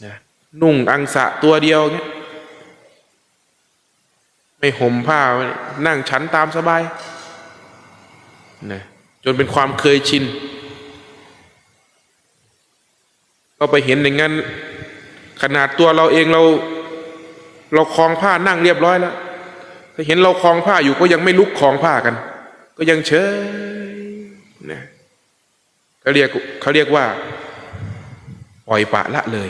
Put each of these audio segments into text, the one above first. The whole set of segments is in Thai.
นะนุ่งอังสะตัวเดียวเงี้ยไม่ห่มผ้านั่งฉันตามสบายนะจนเป็นความเคยชินก็ไปเห็นอย่างนั้นขนาดตัวเราเองเราคล้องผ้านั่งเรียบร้อยแล้วถ้าเห็นเราคล้องผ้าอยู่ก็ยังไม่ลุกคล้องผ้ากันก็ยังเฉยนะเขาเรียกว่าปล่อยปละละเลย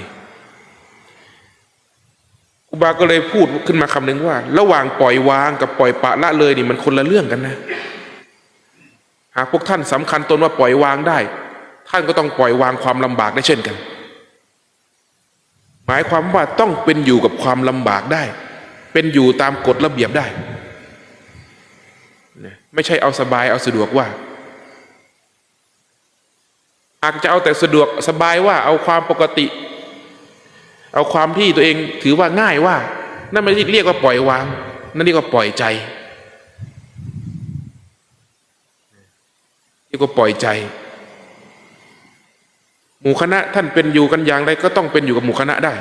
ครูบาก็เลยพูดขึ้นมาคำหนึ่งว่าระหว่างปล่อยวางกับปล่อยปละละเลยนี่มันคนละเรื่องกันนะหากพวกท่านสำคัญตนว่าปล่อยวางได้ท่านก็ต้องปล่อยวางความลำบากได้เช่นกันหมายความว่าต้องเป็นอยู่กับความลำบากได้เป็นอยู่ตามกฎระเบียบได้ไม่ใช่เอาสบายเอาสะดวกว่าหากจะเอาแต่สะดวกสบายว่าเอาความปกติเอาความที่ตัวเองถือว่าง่ายว่านั่นไม่เรียกว่าปล่อยวางนั่นเรียกว่าปล่อยใจเรียกว่าปล่อยใจหมู่คณะท่านเป็นอยู่กันอย่างไรก็ต้องเป็นอยู่กับหมู่คณะได้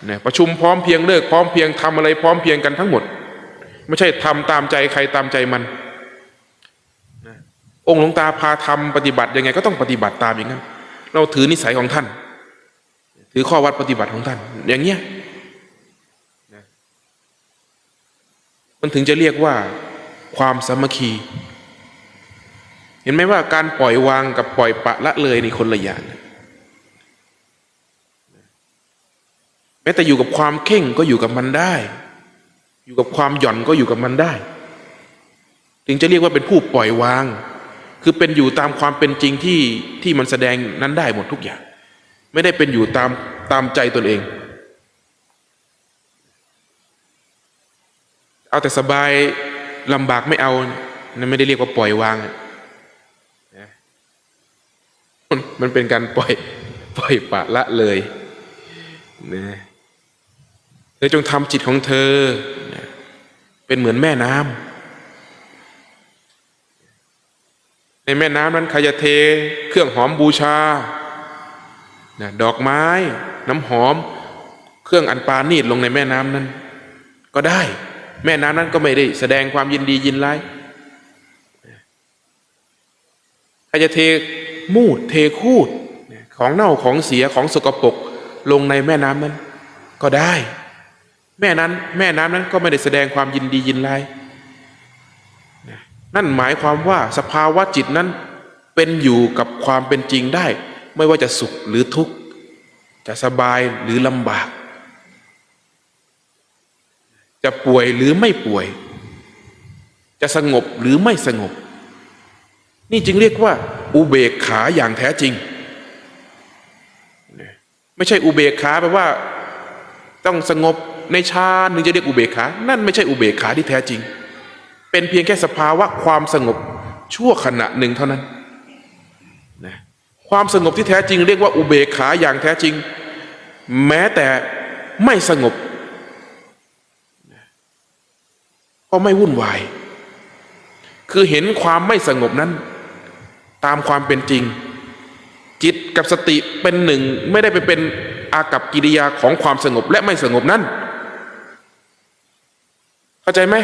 นะประชุมพร้อมเพียงเลิกพร้อมเพียงทำอะไรพร้อมเพียงกันทั้งหมดไม่ใช่ทำตามใจใครตามใจมันนะองค์หลวงตาพาทำปฏิบัติยังไงก็ต้องปฏิบัติตามอย่างนั้นเราถือนิสัยของท่านถือข้อวัดปฏิบัติของท่านอย่างเงี้ยนะมันถึงจะเรียกว่าความสามัคคีเห็นไหมว่าการปล่อยวางกับปล่อยปละละเลยนี่คนละอย่างแม้แต่อยู่กับความเข่งก็อยู่กับมันได้อยู่กับความหย่อนก็อยู่กับมันได้ถึงจะเรียกว่าเป็นผู้ปล่อยวางคือเป็นอยู่ตามความเป็นจริงที่มันแสดงนั้นได้หมดทุกอย่างไม่ได้เป็นอยู่ตามใจตนเองเอาแต่สบายลำบากไม่เอานั่นไม่ได้เรียกว่าปล่อยวางมันเป็นการปล่อยปละละเลยนะเธอจงทำจิตของเธอเป็นเหมือนแม่น้ำในแม่น้ำนั้นใครจะเทเครื่องหอมบูชาดอกไม้น้ำหอมเครื่องอันปานีตลงในแม่น้ำนั้นก็ได้แม่น้ำนั้นก็ไม่ได้แสดงความยินดียินร้ายใครจะเทมูดเทคูดของเน่าของเสียของสกปรกลงในแม่น้ำนั้นก็ได้แม่น้ำนั้นก็ไม่ได้แสดงความยินดียินร้ายนั่นหมายความว่าสภาวะจิตนั้นเป็นอยู่กับความเป็นจริงได้ไม่ว่าจะสุขหรือทุกข์จะสบายหรือลำบากจะป่วยหรือไม่ป่วยจะสงบหรือไม่สงบนี่จึงเรียกว่าอุเบกขาอย่างแท้จริงไม่ใช่อุเบกขาแปลว่าต้องสงบในฌานถึงจะเรียกอุเบกขานั่นไม่ใช่อุเบกขาที่แท้จริงเป็นเพียงแค่สภาวะความสงบชั่วขณะหนึ่งเท่านั้นนะความสงบที่แท้จริงเรียกว่าอุเบกขาอย่างแท้จริงแม้แต่ไม่สงบก็ไม่วุ่นวายคือเห็นความไม่สงบนั้นตามความเป็นจริงจิตกับสติเป็นหนึ่งไม่ได้ไปเป็นอากัปกิริยาของความสงบและไม่สงบนั้นเข้าใจไหม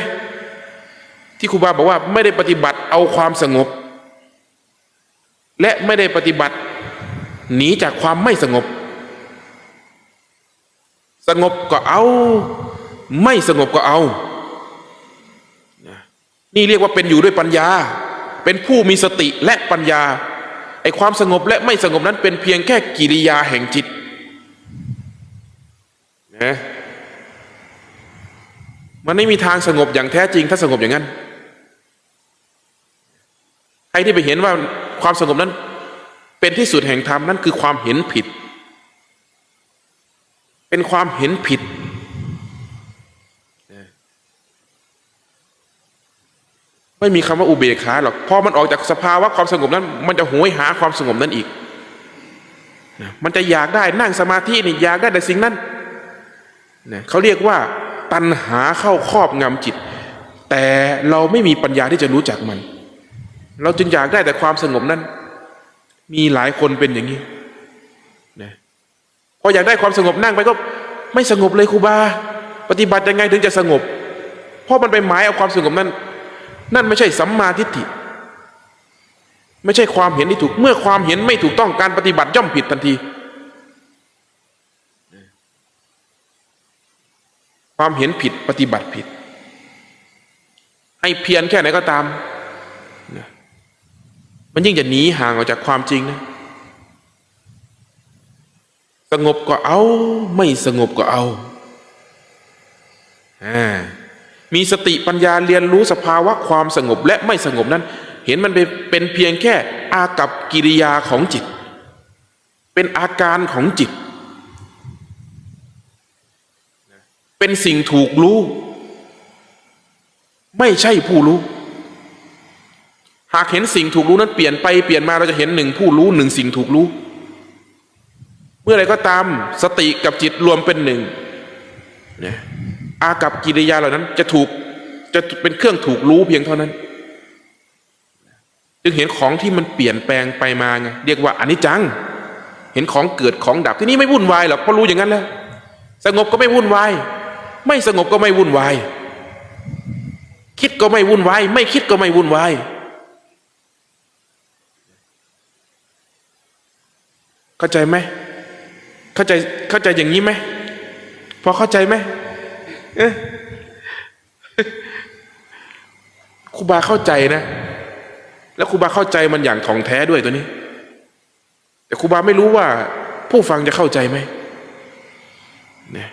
ที่ครูบาบอกว่าไม่ได้ปฏิบัติเอาความสงบและไม่ได้ปฏิบัติหนีจากความไม่สงบสงบก็เอาไม่สงบก็เอานี่เรียกว่าเป็นอยู่ด้วยปัญญาเป็นผู้มีสติและปัญญาไอ้ความสงบและไม่สงบนั้นเป็นเพียงแค่กิริยาแห่งจิตนะมันไม่มีทางสงบอย่างแท้จริงถ้าสงบอย่างนั้นใครที่ไปเห็นว่าความสงบนั้นเป็นที่สุดแห่งธรรมนั่นคือความเห็นผิดเป็นความเห็นผิดไม่มีคำว่าอุเบกขาหรอกพอมันออกจากสภาวะความสงบนั้นมันจะโหยหาความสงบนั้นอีกมันจะอยากได้นั่งสมาธินี่อยากได้แต่สิ่งนั้นเขาเรียกว่าตัณหาเข้าครอบงำจิตแต่เราไม่มีปัญญาที่จะรู้จักมันเราจึงอยากได้แต่ความสงบนั้นมีหลายคนเป็นอย่างนี้นะพอ ออยากได้ความสงบนั่งไปก็ไม่สงบเลยครูบาปฏิบัติยังไงถึงจะสงบเพราะมันไปหมายเอาความสงบนั้นนั่นไม่ใช่สัมมาทิฏฐิไม่ใช่ความเห็นที่ถูกเมื่อความเห็นไม่ถูกต้องการปฏิบัติย่อมผิดทันทีความเห็นผิดปฏิบัติผิดให้เพียรแค่ไหนก็ตามมันยิ่งจะหนีห่างออกจากความจริงนะสงบก็เอาไม่สงบก็เอามีสติปัญญาเรียนรู้สภาวะความสงบและไม่สงบนั้นเห็นมันเป็นเพียงแค่อากัปกิริยาของจิตเป็นอาการของจิตเป็นสิ่งถูกรู้ไม่ใช่ผู้รู้หากเห็นสิ่งถูกรู้นั้นเปลี่ยนไปเปลี่ยนมาเราจะเห็นหนึ่งผู้รู้หนึ่งสิ่งถูกรู้เมื่อไรก็ตามสติกับจิตรวมเป็นหนึ่งอากัปกิริยาเหล่านั้นจะเป็นเครื่องถูกรู้เพียงเท่านั้นจึงเห็นของที่มันเปลี่ยนแปลงไปมาไงเรียกว่าอนิจจังเห็นของเกิดของดับที่นี่ไม่วุ่นวายหรอกเพราะรู้อย่างนั้นแล้วสงบก็ไม่วุ่นวายไม่สงบก็ไม่วุ่นวายคิดก็ไม่วุ่นวายไม่คิดก็ไม่วุ่นวายเข้าใจไหมเข้าใจอย่างนี้ไหมพอเข้าใจไหมครูบาเข้าใจนะแล้วครูบาเข้าใจมันอย่างถ่องแท้ด้วยตัวนี้แต่ครูบาไม่รู้ว่าผู้ฟังจะเข้าใจไหมเนี่ย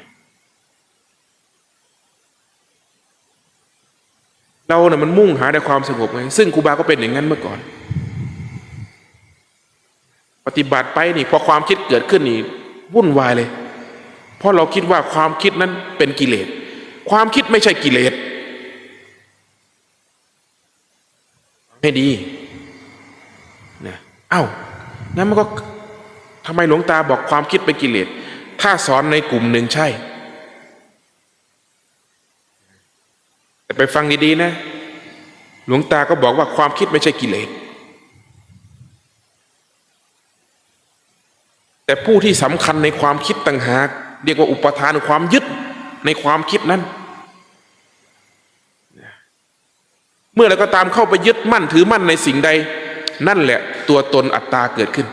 เราเนี่ยมันมุ่งหาแต่ความสงบไงซึ่งครูบาก็เป็นอย่างนั้นเมื่อก่อนปฏิบัติไปนี่พอความคิดเกิดขึ้นนี่วุ่นวายเลยเพราะเราคิดว่าความคิดนั้นเป็นกิเลสความคิดไม่ใช่กิเลสให้ดีนะงั้นมันก็ทำไมหลวงตาบอกความคิดเป็นกิเลสถ้าสอนในกลุ่มหนึ่งใช่แต่ไปฟังดีๆนะหลวงตาก็บอกว่าความคิดไม่ใช่กิเลสแต่ผู้ที่สำคัญในความคิดต่างหากเรียกว่าอุปทานความยึดในความคิดนั้นเมื่อเราก็ตามเข้าไปยึดมั่นถือมั่นในสิ่งใดนั่นแหละตัวตนอัตตาเกิดขึ้น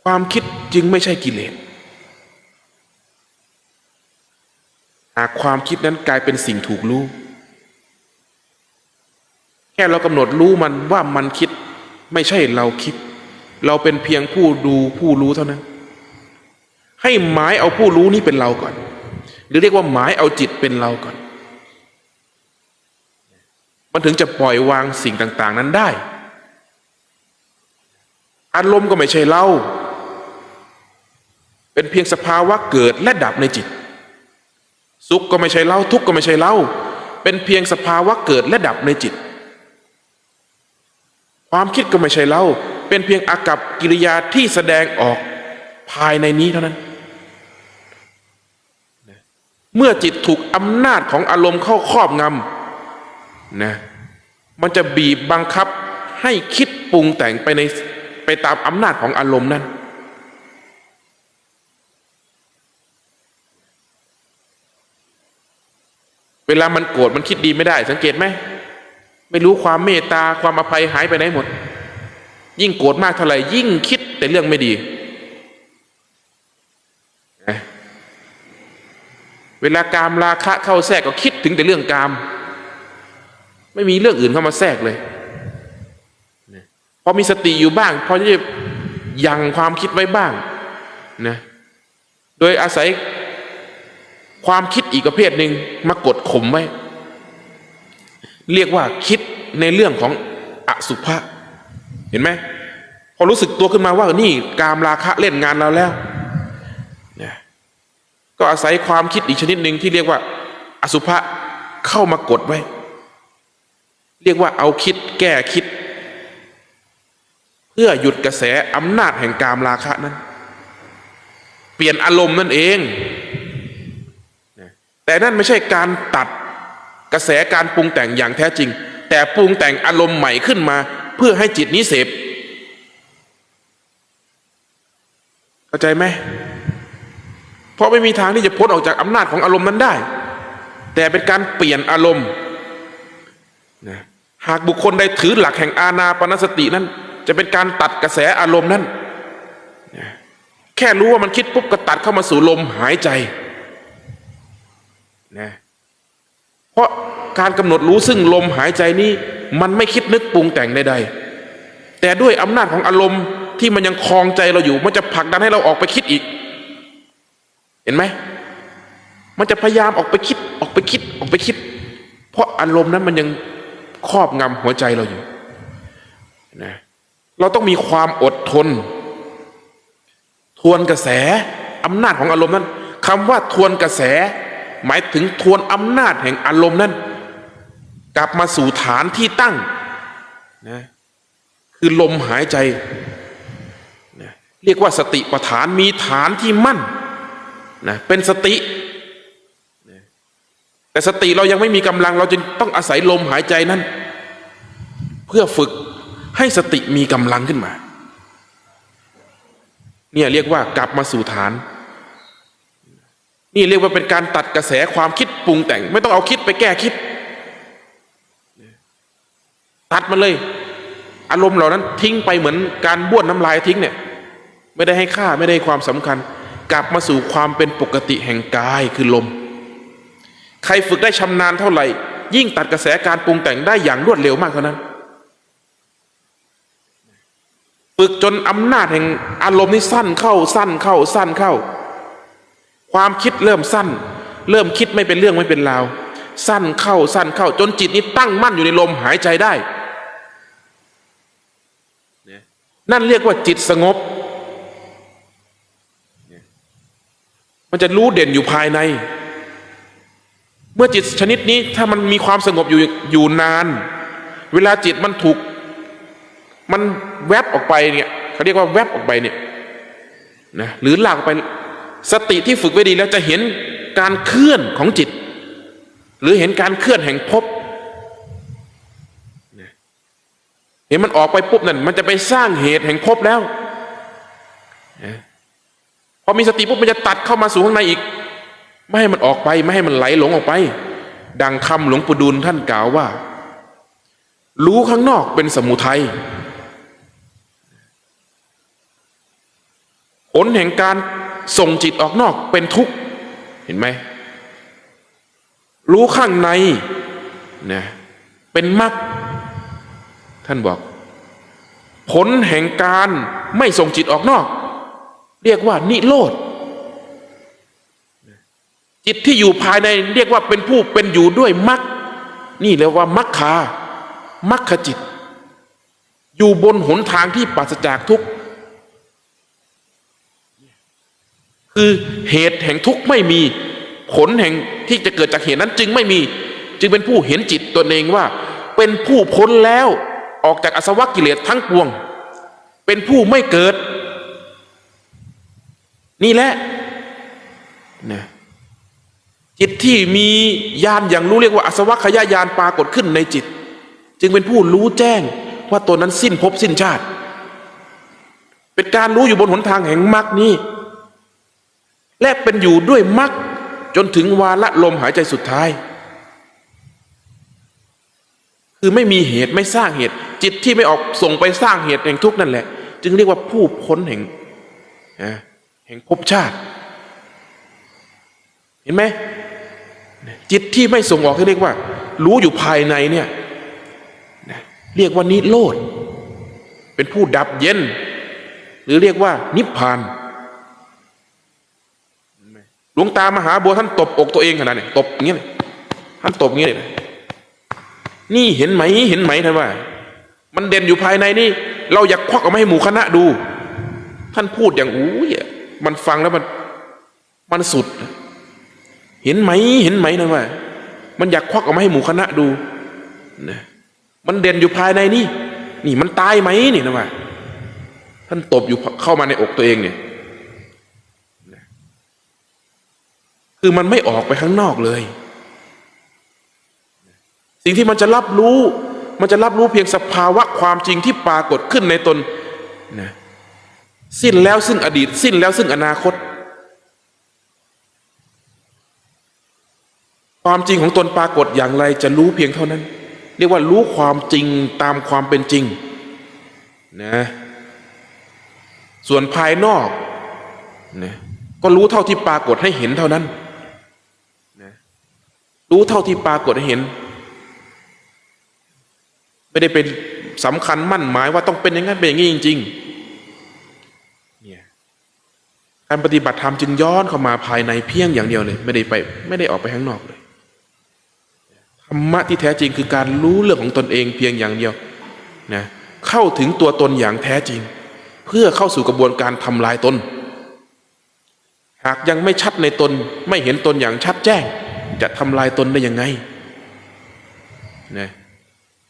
ความคิดจึงไม่ใช่กิเลสหากความคิดนั้นกลายเป็นสิ่งถูกรู้แค่เรากำหนดรู้มันว่ามันคิดไม่ใช่เราคิดเราเป็นเพียงผู้ดูผู้รู้เท่านั้นให้หมายเอาผู้รู้นี้เป็นเราก่อนหรือเรียกว่าหมายเอาจิตเป็นเราก่อนมันถึงจะปล่อยวางสิ่งต่างๆนั้นได้อารมณ์ก็ไม่ใช่เราเป็นเพียงสภาวะเกิดและดับในจิตสุขก็ไม่ใช่เราทุกข์ก็ไม่ใช่เราเป็นเพียงสภาวะเกิดและดับในจิตความคิดก็ไม่ใช่เราเป็นเพียงอากัปกิริยาที่แสดงออกภายในนี้เท่านั้นเมื่อจิตถูกอำนาจของอารมณ์เข้าครอบงำนะมันจะบีบบังคับให้คิดปรุงแต่งไปตามอำนาจของอารมณ์นั้นเวลามันโกรธมันคิดดีไม่ได้สังเกตไหมไม่รู้ความเมตตาความอภัยหายไปไหนหมดยิ่งโกรธมากเท่าไหร่ยิ่งคิดแต่เรื่องไม่ดีเวลากามราคะเข้าแทรกก็คิดถึงแต่เรื่องกามไม่มีเรื่องอื่นเข้ามาแทรกเลยพอมีสติอยู่บ้างพอจะยังความคิดไว้บ้างนะโดยอาศัยความคิดอีกประเภทหนึ่งมากดข่มไว้เรียกว่าคิดในเรื่องของอสุภะเห็นไหมพอรู้สึกตัวขึ้นมาว่านี่กามราคะเล่นงานเราแล้วเนี่ยก็อาศัยความคิดอีกชนิดหนึ่งที่เรียกว่าอสุภะเข้ามากดไว้เรียกว่าเอาคิดแก้คิดเพื่อหยุดกระแสอำนาจแห่งกามราคะนั้นเปลี่ยนอารมณ์นั่นเองแต่นั่นไม่ใช่การตัดกระแสการปรุงแต่งอย่างแท้จริงแต่ปรุงแต่งอารมณ์ใหม่ขึ้นมาเพื่อให้จิตนี้เสพ เข้าใจไหมเพราะไม่มีทางที่จะพ้นออกจากอำนาจของอารมณ์นั้นได้แต่เป็นการเปลี่ยนอารมณ์นะหากบุคคลใดถือหลักแห่งอานาปานสตินั้นจะเป็นการตัดกระแสอารมณ์นั้นนะแค่รู้ว่ามันคิดปุ๊บก็ตัดเข้ามาสู่ลมหายใจนะเพราะการกำหนดรู้ซึ่งลมหายใจนี้มันไม่คิดนึกปรุงแต่งใดๆแต่ด้วยอำนาจของอารมณ์ที่มันยังคลองใจเราอยู่มันจะผลักดันให้เราออกไปคิดอีกเห็นไหมมันจะพยายามออกไปคิดเพราะอารมณ์นั้นมันยังครอบงำหัวใจเราอยู่นะเราต้องมีความอดทนทวนกระแสอำนาจของอารมณ์นั้นคำว่าทวนกระแสหมายถึงทวนอำนาจแห่งอารมณ์นั้นกลับมาสู่ฐานที่ตั้งนะคือลมหายใจนะเรียกว่าสติปัฏฐานมีฐานที่มั่นนะเป็นสตินะแต่สติเรายังไม่มีกำลังเราจึงต้องอาศัยลมหายใจนั้นเพื่อฝึกให้สติมีกำลังขึ้นมาเนี่ยเรียกว่ากลับมาสู่ฐานนี่เรียกว่าเป็นการตัดกระแสความคิดปรุงแต่งไม่ต้องเอาคิดไปแก้คิดตัดมันเลยอารมณ์เหล่านั้นทิ้งไปเหมือนการบ้วนน้ำลายทิ้งเนี่ยไม่ได้ให้ค่าไม่ได้ความสำคัญกลับมาสู่ความเป็นปกติแห่งกายคือลมใครฝึกได้ชำนาญเท่าไหร่ยิ่งตัดกระแสการปรุงแต่งได้อย่างรวดเร็วมากเท่านั้นฝึกจนอำนาจแห่งอารมณ์นี้สั้นเข้าความคิดเริ่มสั้นเริ่มคิดไม่เป็นเรื่องไม่เป็นราวสั้นเข้าจนจิตนี้ตั้งมั่นอยู่ในลมหายใจได้นั่นเรียกว่าจิตสงบมันจะรู้เด่นอยู่ภายในเมื่อจิตชนิดนี้ถ้ามันมีความสงบอยู่นานเวลาจิตมันถูกมันแวบออกไปเนี่ยเขาเรียกว่าแวบออกไปเนี่ยนะหรือลากไปสติที่ฝึกไว้ดีแล้วจะเห็นการเคลื่อนของจิตหรือเห็นการเคลื่อนแห่งภพเห็นมันออกไปปุ๊บนั่นมันจะไปสร้างเหตุแห่งภพแล้วพอมีสติปุ๊บมันจะตัดเข้ามาสู่ข้างในอีกไม่ให้มันออกไปไม่ให้มันไหลหลงออกไปดังคำหลวงปู่ดูลท่านกล่าวว่ารู้ข้างนอกเป็นสมุทัยผลแห่งการส่งจิตออกนอกเป็นทุกข์เห็นไหมรู้ข้างในนะเป็นมรรคท่านบอกผลแห่งการไม่ส่งจิตออกนอกเรียกว่านิโรธจิตที่อยู่ภายในเรียกว่าเป็นผู้เป็นอยู่ด้วยมรรคนี่เรียกว่ามัคคจิตอยู่บนหนทางที่ปราศจากทุกข์คือเหตุแห่งทุกข์ไม่มีผลแห่งที่จะเกิดจากเหตุนั้นจึงไม่มีจึงเป็นผู้เห็นจิตตนเองว่าเป็นผู้พ้นแล้วออกจากอาสวะกิเลสทั้งปวงเป็นผู้ไม่เกิดนี่แหละนะจิตที่มีญาณอย่างรู้เรียกว่าอาสวัคยญาณปรากฏขึ้นในจิตจึงเป็นผู้รู้แจ้งว่าตนนั้นสิ้นภพสิ้นชาติเป็นการรู้อยู่บนหนทางแห่งมรรคนี้และเป็นอยู่ด้วยมรรคจนถึงวาระลมหายใจสุดท้ายคือไม่มีเหตุไม่สร้างเหตุจิตที่ไม่ออกส่งไปสร้างเหตุแห่งทุกข์นั่นแหละจึงเรียกว่าผู้พ้นแห่งภพชาติเห็นไหมจิตที่ไม่ส่งออกที่เรียกว่ารู้อยู่ภายในเนี่ยเรียกว่านิโรธเป็นผู้ดับเย็นหรือเรียกว่านิพพานหลวงตามหาบัวท่านตบอกตัวเองขนาดนี้ตบอย่างนี้ท่านตบอย่างนี้เลยนี่เห็นไหมท่านว่ามันเด่นอยู่ภายในนี่เราอยากควักออกมาให้หมู่คณะดูท่านพูดอย่างมันฟังแล้วมันสุดเห็นไหมท่านว่ามันอยากควักออกมาให้หมู่คณะดูนะมันเด่นอยู่ภายในนี่มันตายไหมนี่ท่านว่าท่านตบอยู่เข้ามาในอกตัวเองเนี่ยคือมันไม่ออกไปข้างนอกเลยสิ่งที่มันจะรับรู้เพียงสภาวะความจริงที่ปรากฏขึ้นในตนนะ สิ้นแล้วซึ่งอดีตสิ้นแล้วซึ่งอนาคตความจริงของตนปรากฏอย่างไรจะรู้เพียงเท่านั้นเรียกว่ารู้ความจริงตามความเป็นจริงนะส่วนภายนอกนะก็รู้เท่าที่ปรากฏให้เห็นเท่านั้นนะรู้เท่าที่ปรากฏให้เห็นไม่ได้เป็นสำคัญมั่นหมายว่าต้องเป็นอย่างนั้นเป็นอย่างนี้จริงๆเนี่ยการปฏิบัติธรรมจึงย้อนเข้ามาภายในเพียงอย่างเดียวเลยไม่ได้ออกไปข้างนอกเลยธรรมะที่แท้จริงคือการรู้เรื่องของตนเองเพียงอย่างเดียวนะเข้าถึงตัวตนอย่างแท้จริงเพื่อเข้าสู่กระบวนการทำลายตนหากยังไม่ชัดในตนไม่เห็นตนอย่างชัดแจ้งจะทำลายตนได้ยังไงนะ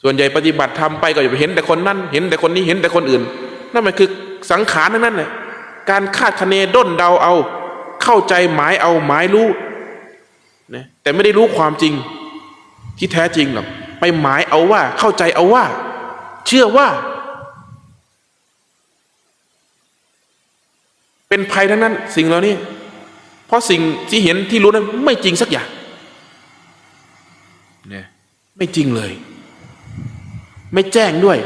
ส่วนใหญ่ปฏิบัติธรรมไปก็อย่าไปเห็นแต่คนนั้นเห็นแต่คนนี้เห็นแต่คนอื่นนั่นมันคือสังขารนั่นแหละการคาดคะเนด้นเดาเอาเข้าใจหมายเอาหมายรู้นะแต่ไม่ได้รู้ความจริงที่แท้จริงหรอกไปหมายเอาว่าเข้าใจเอาว่าเชื่อว่าเป็นภัยทั้งนั้นสิ่งเหล่านี้เพราะสิ่งที่เห็นที่รู้นั้นไม่จริงสักอย่างเนี่ยไม่จริงเลยไม่แจ้งด้วย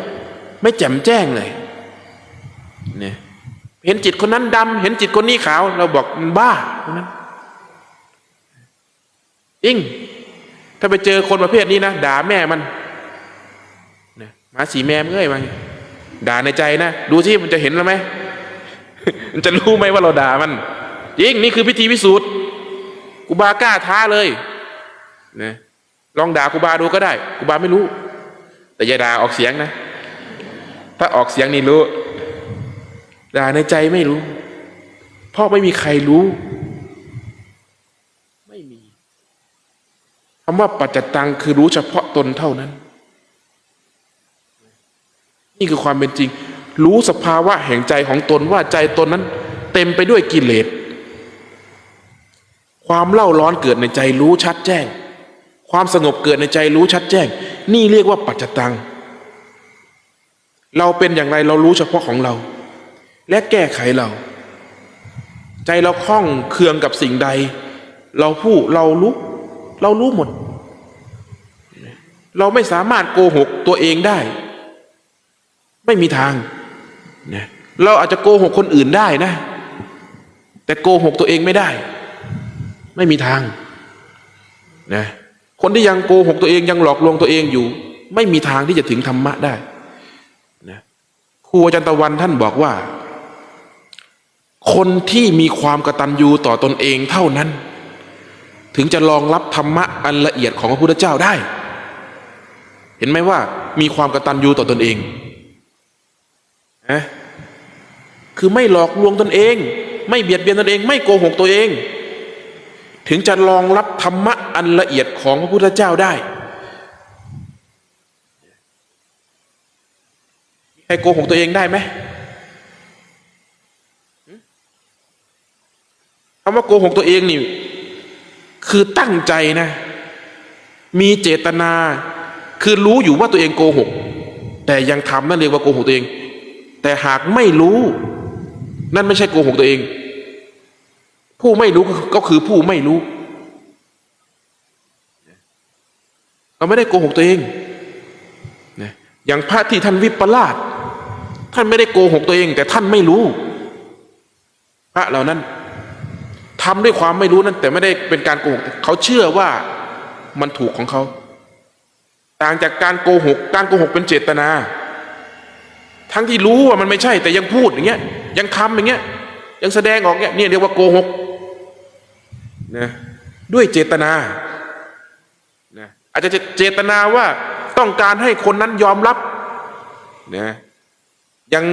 ไม่แจ่มแจ้งเลยเนี่ยเห็นจิตคนนั้นดำเห็นจิตคนนี้ขาวเราบอกมันบ้าคนนั้นจริงถ้าไปเจอคนประเภทนี้นะด่าแม่มันเนี่ยหมาสีแม่มันเอ้ยมันด่าในใจนะดูสิมันจะเห็นหรือไหมมันจะรู้ไหมว่าเราด่ามันจริงนี่คือพิธีพิสูจน์ครูบากล้าท้าเลยนะลองด่าครูบาดูก็ได้ครูบาไม่รู้แต่อย่าด่าออกเสียงนะถ้าออกเสียงนี่รู้ด่าในใจไม่รู้เพราะไม่มีใครรู้ไม่มีคำว่าปัจจตังคือรู้เฉพาะตนเท่านั้นนี่คือความเป็นจริงรู้สภาวะแห่งใจของตนว่าใจตนนั้นเต็มไปด้วยกิเลสความเล่าร้อนเกิดในใจรู้ชัดแจ้งความสงบเกิดในใจรู้ชัดแจ้งนี่เรียกว่าปัจจตังเราเป็นอย่างไรเรารู้เฉพาะของเราและแก้ไขเราใจเราคล้องเคืองกับสิ่งใดเรารู้หมดเราไม่สามารถโกหกตัวเองได้ไม่มีทางนะเราอาจจะโกหกคนอื่นได้นะแต่โกหกตัวเองไม่ได้ไม่มีทางนะคนที่ยังโกหกตัวเองยังหลอกลวงตัวเองอยู่ไม่มีทางที่จะถึงธรรมะได้นะครูอาจารย์ตะวันท่านบอกว่าคนที่มีความกตัญญูต่อตนเองเท่านั้นถึงจะรองรับธรรมะอันละเอียดของพระพุทธเจ้าได้เห็นไหมว่ามีความกตัญญูต่อตนเองนะคือไม่หลอกลวงตนเองไม่เบียดเบียนตนเองไม่โกหกตัวเองถึงจะรองรับธรรมะอันละเอียดของพระพุทธเจ้าได้ใครโกหกตัวเองได้ไหมคำว่าโกหกตัวเองนี่คือตั้งใจนะมีเจตนาคือรู้อยู่ว่าตัวเองโกหกแต่ยังทำนั่นเรียกว่าโกหกตัวเองแต่หากไม่รู้นั่นไม่ใช่โกหกตัวเองผู้ไม่รู้ก็คือผู้ไม่รู้เราไม่ได้โกหกตัวเองนะอย่างพระที่ท่านวิปลาสท่านไม่ได้โกหกตัวเองแต่ท่านไม่รู้พระเหล่านั้นทำด้วยความไม่รู้นั่นแต่ไม่ได้เป็นการโกหกเขาเชื่อว่ามันถูกของเขาต่างจากการโกหกเป็นเจตนาทั้งที่รู้ว่ามันไม่ใช่แต่ยังพูดอย่างเงี้ยยังทำอย่างเงี้ยยังแสดงออกเงี้ยนี่เรียกว่าโกหกนะด้วยเจตนานะอาจจะเจตนาว่าต้องการให้คนนั้นยอมรับนะยัง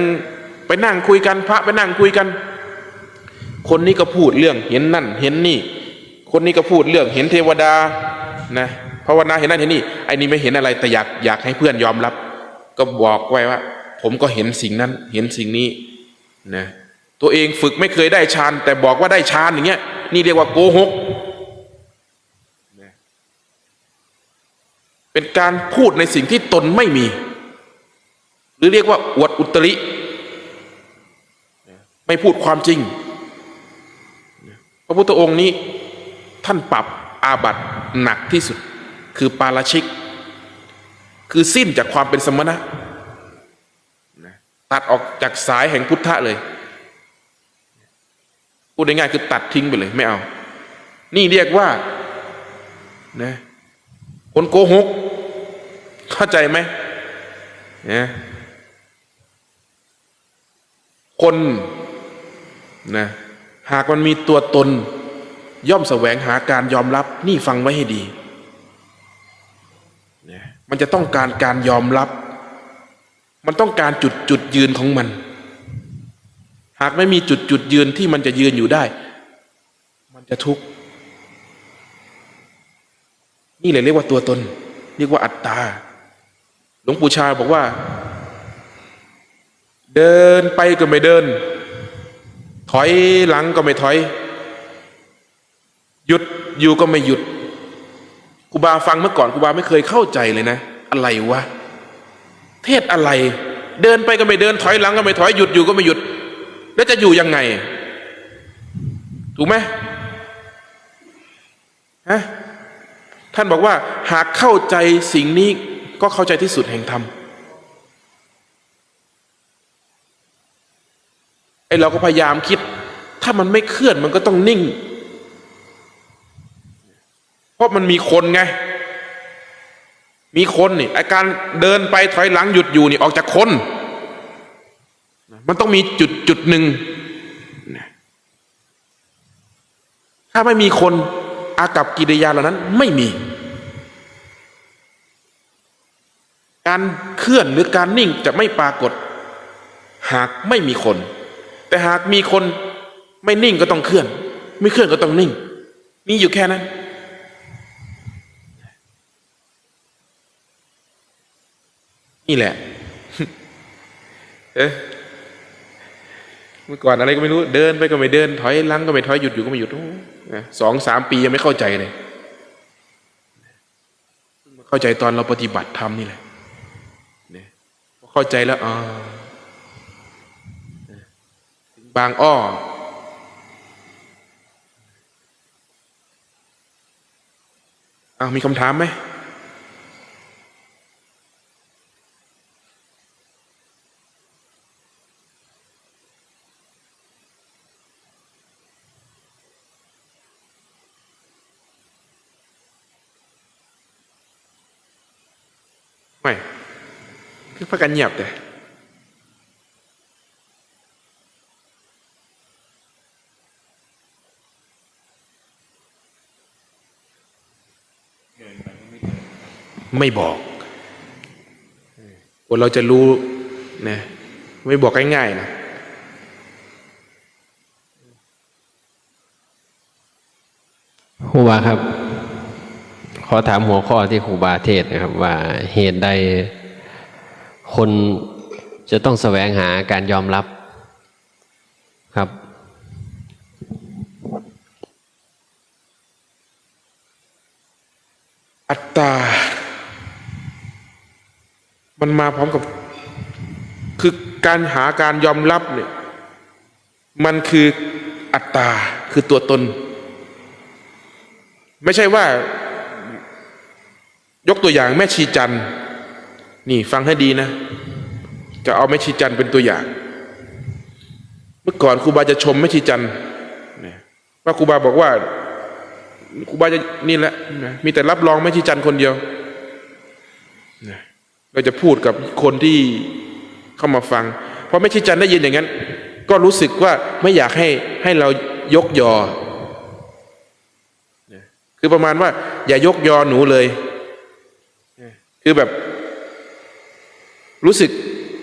ไปนั่งคุยกันพระไปนั่งคุยกันคนนี้ก็พูดเรื่องเห็นนั่นเห็นนี่คนนี้ก็พูดเรื่องเห็นเทวดานะภาวนาเห็นนั่นเห็นนี่ไอ้นี่ไม่เห็นอะไรแต่อยากให้เพื่อนยอมรับก็บอกไว้ว่าผมก็เห็นสิ่งนั้นเห็นสิ่งนี้นะตัวเองฝึกไม่เคยได้ฌานแต่บอกว่าได้ฌานอย่างเงี้ยนี่เรียกว่าโกหกนะเป็นการพูดในสิ่งที่ตนไม่มีหรือเรียกว่าอวดอุตริ ไม่พูดความจริงพระพุทธองค์นี้ท่านปรับอาบัติหนักที่สุดคือปาราชิกคือสิ้นจากความเป็นสมณะตัดออกจากสายแห่งพุทธะเลยพูดง่ายๆคือตัดทิ้งไปเลยไม่เอานี่เรียกว่านะคนโกหกเข้าใจไหมนะคนนะหากมันมีตัวตนย่อมแสวงหาการยอมรับนี่ฟังไว้ให้ดีนะมันจะต้องการการยอมรับมันต้องการจุดยืนของมันหากไม่มีจุดยืนที่มันจะยืนอยู่ได้มันจะทุกข์นี่เลยเรียกว่าตัวตนเรียกว่าอัตตาหลวงปู่ชาบอกว่าเดินไปก็ไม่เดินถอยหลังก็ไม่ถอยหยุดอยู่ก็ไม่หยุดครูบาฟังเมื่อก่อนครูบาไม่เคยเข้าใจเลยนะอะไรวะเทศอะไรเดินไปก็ไม่เดินถอยหลังก็ไม่ถอยหยุดอยู่ก็ไม่หยุดแล้วจะอยู่ยังไงถูกไหมฮะท่านบอกว่าหากเข้าใจสิ่งนี้ก็เข้าใจที่สุดแห่งธรรมไอ้เราก็พยายามคิดถ้ามันไม่เคลื่อนมันก็ต้องนิ่งเพราะมันมีคนไงมีคนนี่อาการเดินไปถอยหลังหยุดอยู่นี่ออกจากคนมันต้องมีจุดหนึ่งถ้าไม่มีคนอากัปกิริยาเหล่านั้นไม่มีการเคลื่อนหรือการนิ่งจะไม่ปรากฏหากไม่มีคนแต่หากมีคนไม่นิ่งก็ต้องเคลื่อนไม่เคลื่อนก็ต้องนิ่งมีอยู่แค่นั้นนี่แหละ เมื่อก่อนอะไรก็ไม่รู้เดินไปก็ไม่เดินถอยหลังก็ไม่ถอยหยุดอยู่ก็ไม่หยุด2-3 ปียังไม่เข้าใจเลยเข้าใจตอนเราปฏิบัติธรรมนี่แหละพอเข้าใจแล้วบางอ้อมีคำถามไหมไม่คือพักกันเงียบแต่ไม่บอกคนเราจะรู้นะไม่บอกง่ายๆนะครูบาครับขอถามหัวข้อที่ครูบาเทศนะครับว่าเหตุใดคนจะต้องแสวงหาการยอมรับครับอัตตามันมาพร้อมกับคือการหาการยอมรับเนี่ยมันคืออัตตาคือตัวตนไม่ใช่ว่ายกตัวอย่างแม่ชีจันทร์นี่ฟังให้ดีนะจะเอาแม่ชีจันทร์เป็นตัวอย่างเมื่อก่อนครูบาจะชมแม่ชีจันทร์ว่าครูบาบอกว่าครูบาจะนี่แหละมีแต่รับรองแม่ชีจันทร์คนเดียวเราจะพูดกับคนที่เข้ามาฟังพอแม่ชีจันทร์ได้ยินอย่างนั้นก็รู้สึกว่าไม่อยากให้เรายกยอคือประมาณว่าอย่ายกยอหนูเลยคือแบบรู้สึก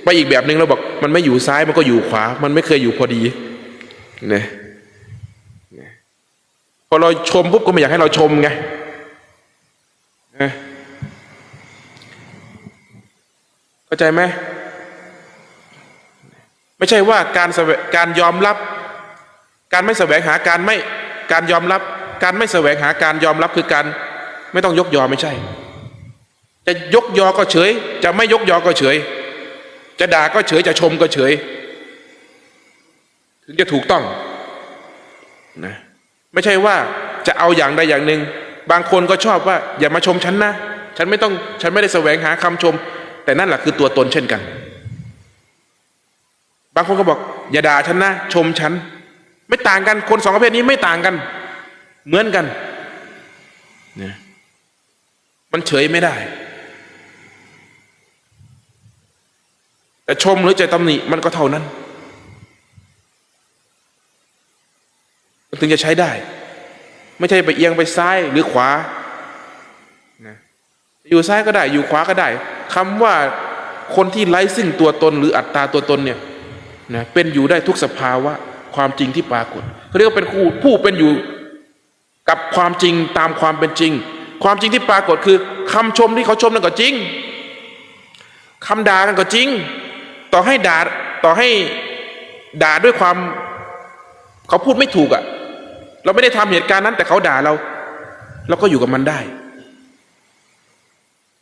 ไปอีกแบบหนึ่งเราบอกมันไม่อยู่ซ้ายมันก็อยู่ขวามันไม่เคยอยู่พอดีเนี่ยพอเราชมปุ๊บก็ไม่อยากให้เราชมไงเข้าใจไหมไม่ใช่ว่าการยอมรับการไม่แสวงหาการยอมรับการไม่แสวงหาการยอมรับคือการไม่ต้องยกยอไม่ใช่จะยกยอก็เฉยจะไม่ยกยอก็เฉยจะด่าก็เฉยจะชมก็เฉย ถึงจะถูกต้องนะไม่ใช่ว่าจะเอาอย่างใดอย่างหนึ่งบางคนก็ชอบว่าอย่ามาชมฉันนะฉันไม่ได้แสวงหาคำชมแต่นั่นแหละคือตัวตนเช่นกันบางคนก็บอกอย่าด่าฉันนะชมฉันไม่ต่างกันคนสองประเภทนี้ไม่ต่างกันเหมือนกันนะมันเฉยไม่ได้แต่ชมหรือจะตำหนิมันก็เท่านั้นมันถึงจะใช้ได้ไม่ใช่ไปเอียงไปซ้ายหรือขวานะอยู่ซ้ายก็ได้อยู่ขวาก็ได้คำว่าคนที่ไร้ซึ่งตัวตนหรืออัตตาตัวตนเนี่ยนะเป็นอยู่ได้ทุกสภาวะความจริงที่ปรากฏเขาเรียกว่าเป็นผู้เป็นอยู่กับความจริงตามความเป็นจริงความจริงที่ปรากฏคือคำชมที่เขาชมนั่นก็จริงคำด่านั่นก็จริงต่อให้ด่าด้วยความเขาพูดไม่ถูกอ่ะเราไม่ได้ทำเหตุการณ์นั้นแต่เขาด่าเราก็อยู่กับมันได้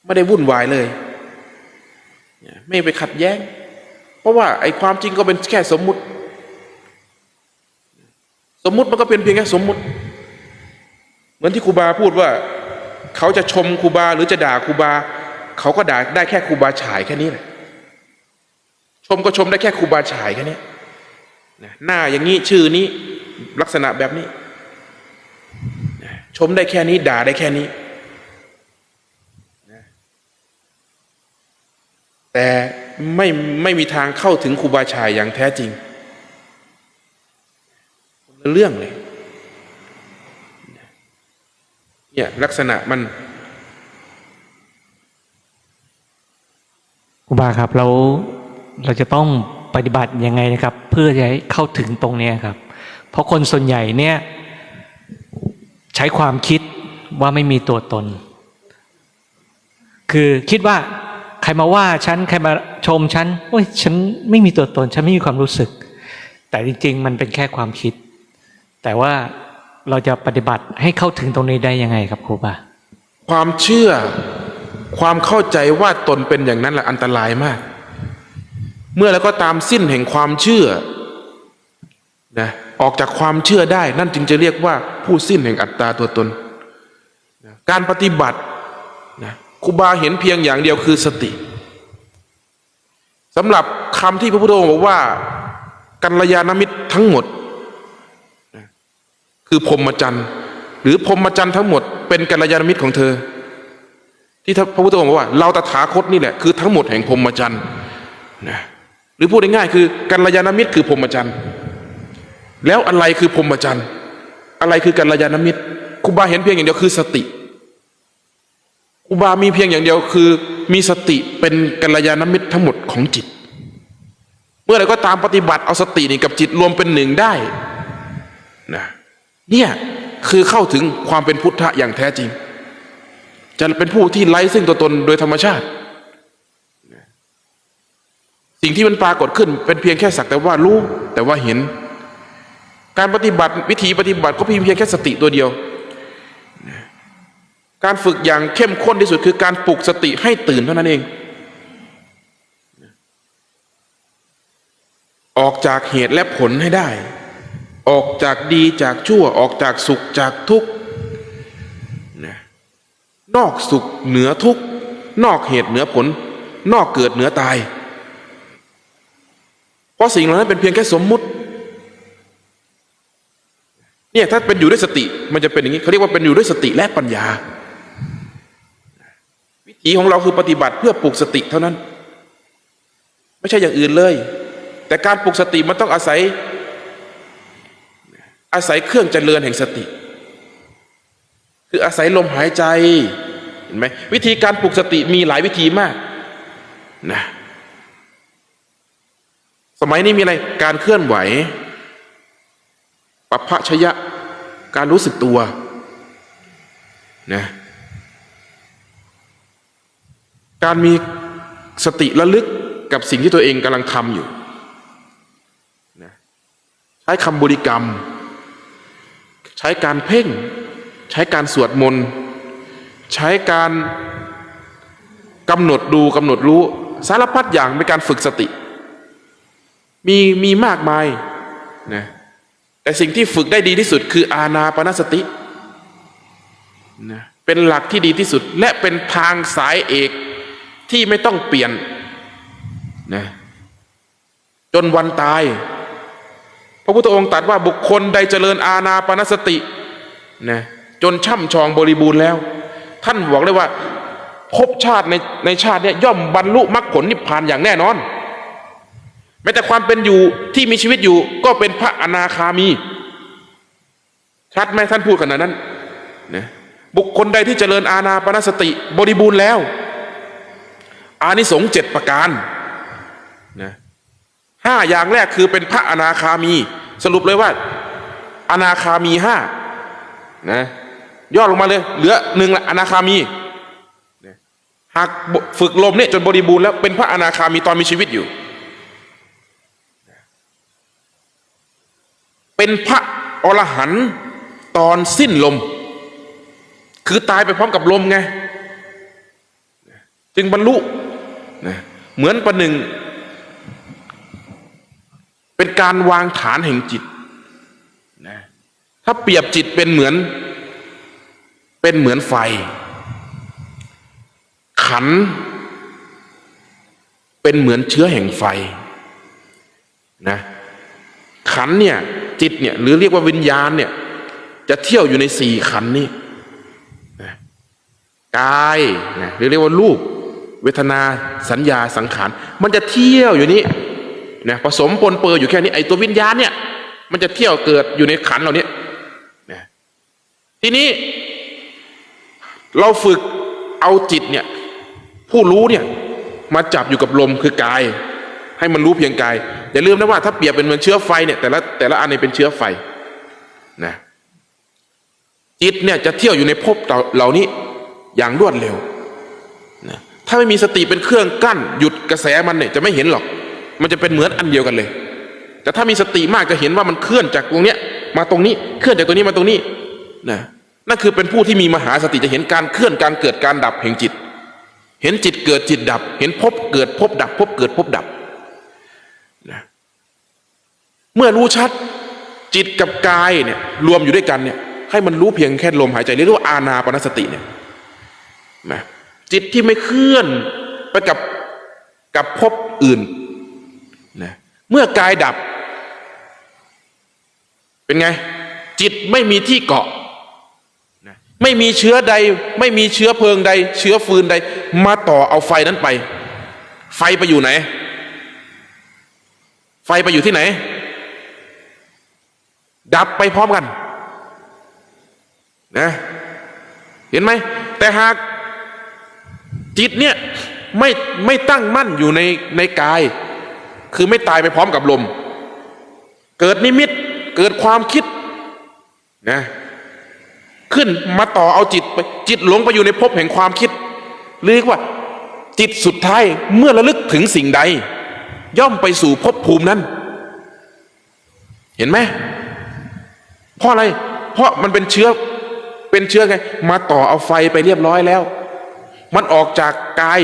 ไม่ได้วุ่นวายเลยไม่ไปขัดแย้งเพราะว่าไอ้ความจริงก็เป็นแค่สมมุติมันก็เป็นเพียงแค่สมมุติเหมือนที่ครูบาพูดว่าเขาจะชมครูบาหรือจะด่าครูบาเขาก็ด่าได้แค่ครูบาฉายแค่นี้แหละชมก็ชมได้แค่ครูบาฉายแค่นี้หน้าอย่างนี้ชื่อนี้ลักษณะแบบนี้ชมได้แค่นี้ด่าได้แค่นี้แต่ไม่มีทางเข้าถึงครูบาฉายอย่างแท้จริงเรื่องเลยเนี่ยลักษณะมันครูบาครับเราจะต้องปฏิบัติยังไงนะครับเพื่อจะให้เข้าถึงตรงนี้ครับเพราะคนส่วนใหญ่เนี่ยใช้ความคิดว่าไม่มีตัวตนคือคิดว่าใครมาว่าฉันใครมาชมฉันโอ้ยฉันไม่มีตัวตนฉันไม่มีความรู้สึกแต่จริงๆมันเป็นแค่ความคิดแต่ว่าเราจะปฏิบัติให้เข้าถึงตรงนี้ได้ยังไงครับครูบาความเชื่อความเข้าใจว่าตนเป็นอย่างนั้นแหละอันตรายมากเมื่อแล้วก็ตามสิ้นแห่งความเชื่อนะออกจากความเชื่อได้นั่นจึงจะเรียกว่าผู้สิ้นแห่งอัตตาตัวตนนะการปฏิบัตินะครูบาเห็นเพียงอย่างเดียวคือสติสำหรับคำที่พระพุทธองค์บอกว่ากัลยาณมิตรทั้งหมดนะคือพรหมจรรย์หรือพรหมจรรย์ทั้งหมดเป็นกัลยาณมิตรของเธอที่พระพุทธองค์บอกว่าเราตถาคตนี่แหละคือทั้งหมดแห่งพรหมจรรย์นะหรือพูดง่ายๆคือกัลยาณมิตรคือพรหมจรรย์แล้วอะไรคือพรหมจรรย์อะไรคือกัลยาณมิตรครูบาเห็นเพียงอย่างเดียวคือสติครูบามีเพียงอย่างเดียวคือมีสติเป็นกัลยาณมิตรทั้งหมดของจิตเมื่อไรก็ตามปฏิบัติเอาสตินี่กับจิตรวมเป็นหนึ่งได้นะเนี่ยคือเข้าถึงความเป็นพุทธะอย่างแท้จริงจะเป็นผู้ที่ไร้ซึ่งตัวตนโดยธรรมชาติสิ่งที่มันปรากฏขึ้นเป็นเพียงแค่สักแต่ว่ารู้แต่ว่าเห็นการปฏิบัติวิธีปฏิบัติก็เพียงแค่สติตัวเดียวการฝึกอย่างเข้มข้นที่สุดคือการปลุกสติให้ตื่นเท่านั้นเองออกจากเหตุและผลให้ได้ออกจากดีจากชั่วออกจากสุขจากทุกข์นอกสุขเหนือทุกข์นอกเหตุเหนือผลนอกเกิดเหนือตายเพราะสิ่งเหล่านั้นเป็นเพียงแค่สมมุติเนี่ยถ้าเป็นอยู่ด้วยสติมันจะเป็นอย่างนี้เขาเรียกว่าเป็นอยู่ด้วยสติและปัญญาวิธีของเราคือปฏิบัติเพื่อปลุกสติเท่านั้นไม่ใช่อย่างอื่นเลยแต่การปลุกสติมันต้องอาศัยเครื่องเจริญแห่งสติคืออาศัยลมหายใจเห็นไหมวิธีการปลุกสติมีหลายวิธีมากนะสมัยนี้มีอะไรการเคลื่อนไหวปัปพชยะการรู้สึกตัวนะการมีสติระลึกกับสิ่งที่ตัวเองกำลังทำอยู่นะใช้คำบริกรรมใช้การเพ่งใช้การสวดมนต์ใช้การกำหนดดูกำหนดรู้สารพัดอย่างเป็นการฝึกสติมีมากมาย นะแต่สิ่งที่ฝึกได้ดีที่สุดคืออานาปานสตินะเป็นหลักที่ดีที่สุดและเป็นทางสายเอกที่ไม่ต้องเปลี่ยนนะจนวันตายพระพุทธองค์ตรัสว่าบุคคลใดเจริญอานาปานสตินะจนช่ำชองบริบูรณ์แล้วท่านบอกเลยว่าภพชาติในชาตินี้ย่อมบรรลุมรรคผลนิพพานอย่างแน่นอนแม้แต่ความเป็นอยู่ที่มีชีวิตอยู่ก็เป็นพระอนาคามีชัดไหมท่านพูดขนาดนั้นนะบุคคลใดที่เจริญอานาปานสติบริบูรณ์แล้วอานิสงส์7ประการนะ5อย่างแรกคือเป็นพระอนาคามีสรุปเลยว่าอนาคามี5นะย่อลงมาเลยเหลือ1ละอนาคามีนะหากฝึกลมเนี่ยจนบริบูรณ์แล้วเป็นพระอนาคามีตอนมีชีวิตอยู่เป็นพระอรหันต์ตอนสิ้นลมคือตายไปพร้อมกับลมไงจึงบรรลุนะเหมือนประหนึ่งเป็นการวางฐานแห่งจิตนะถ้าเปรียบจิตเป็นเหมือนไฟขันธ์เป็นเหมือนเชื้อแห่งไฟนะขันธ์เนี่ยจิตเนี่ยหรือเรียกว่าวิญญาณเนี่ยจะเที่ยวอยู่ใน4ขันธ์นี้นะกายนะหรือเรียกว่ารูปเวทนาสัญญาสังขารมันจะเที่ยวอยู่นี้นะผสมปนเปื้อนอยู่แค่นี้ไอ้ตัววิญญาณเนี่ยมันจะเที่ยวเกิดอยู่ในขันธ์เหล่านี้นะทีนี้เราฝึกเอาจิตเนี่ยผู้รู้เนี่ยมาจับอยู่กับลมคือกายให้มันรู้เพียงกายอย่าลืมนะว่าถ้าเปรียบเป็นเหมือนเชื้อไฟเนี่ยแต่ละอันเนี่ยเป็นเชื้อไฟนะจิตเนี่ยจะเที่ยวอยู่ในภพเหล่านี้อย่างรวดเร็วนะถ้าไม่มีสติเป็นเครื่องกั้นหยุดกระแสมันเนี่ยจะไม่เห็นหรอกมันจะเป็นเหมือนอันเดียวกันเลยแต่ถ้ามีสติมากจะเห็นว่ามันเคลื่อนจากตรงเนี้ยมาตรงนี้เคลื่อนจากตรงนี้มาตรงนี้นะนั่นคือเป็นผู้ที่มีมหาสติจะเห็นการเคลื่อนการเกิดการดับแห่งจิตเห็นจิตเกิดจิตดับเห็นภพเกิดภพดับภพเกิดภพดับนะเมื่อรู้ชัดจิตกับกายเนี่ยรวมอยู่ด้วยกันเนี่ยให้มันรู้เพียงแค่ลมหายใจเรียกว่าอานาปานสติเนี่ยนะจิตที่ไม่เคลื่อนไปกับภพอื่นนะเมื่อกายดับเป็นไงจิตไม่มีที่เกาะนะไม่มีเชื้อใดไม่มีเชื้อเพลิงใดเชื้อฟืนใดมาต่อเอาไฟนั้นไปไฟไปอยู่ไหนไฟไปอยู่ที่ไหนดับไปพร้อมกันนะเห็นไหมแต่หากจิตเนี่ยไม่ตั้งมั่นอยู่ในกายคือไม่ตายไปพร้อมกับลมเกิดนิมิตเกิดความคิดนะขึ้นมาต่อเอาจิตหลงไปอยู่ในภพแห่งความคิดเรียกว่าจิตสุดท้ายเมื่อระลึกถึงสิ่งใดย่อมไปสู่ภพภูมินั้นเห็นไหมเพราะอะไรเพราะมันเป็นเชื้อไงมาต่อเอาไฟไปเรียบร้อยแล้วมันออกจากกาย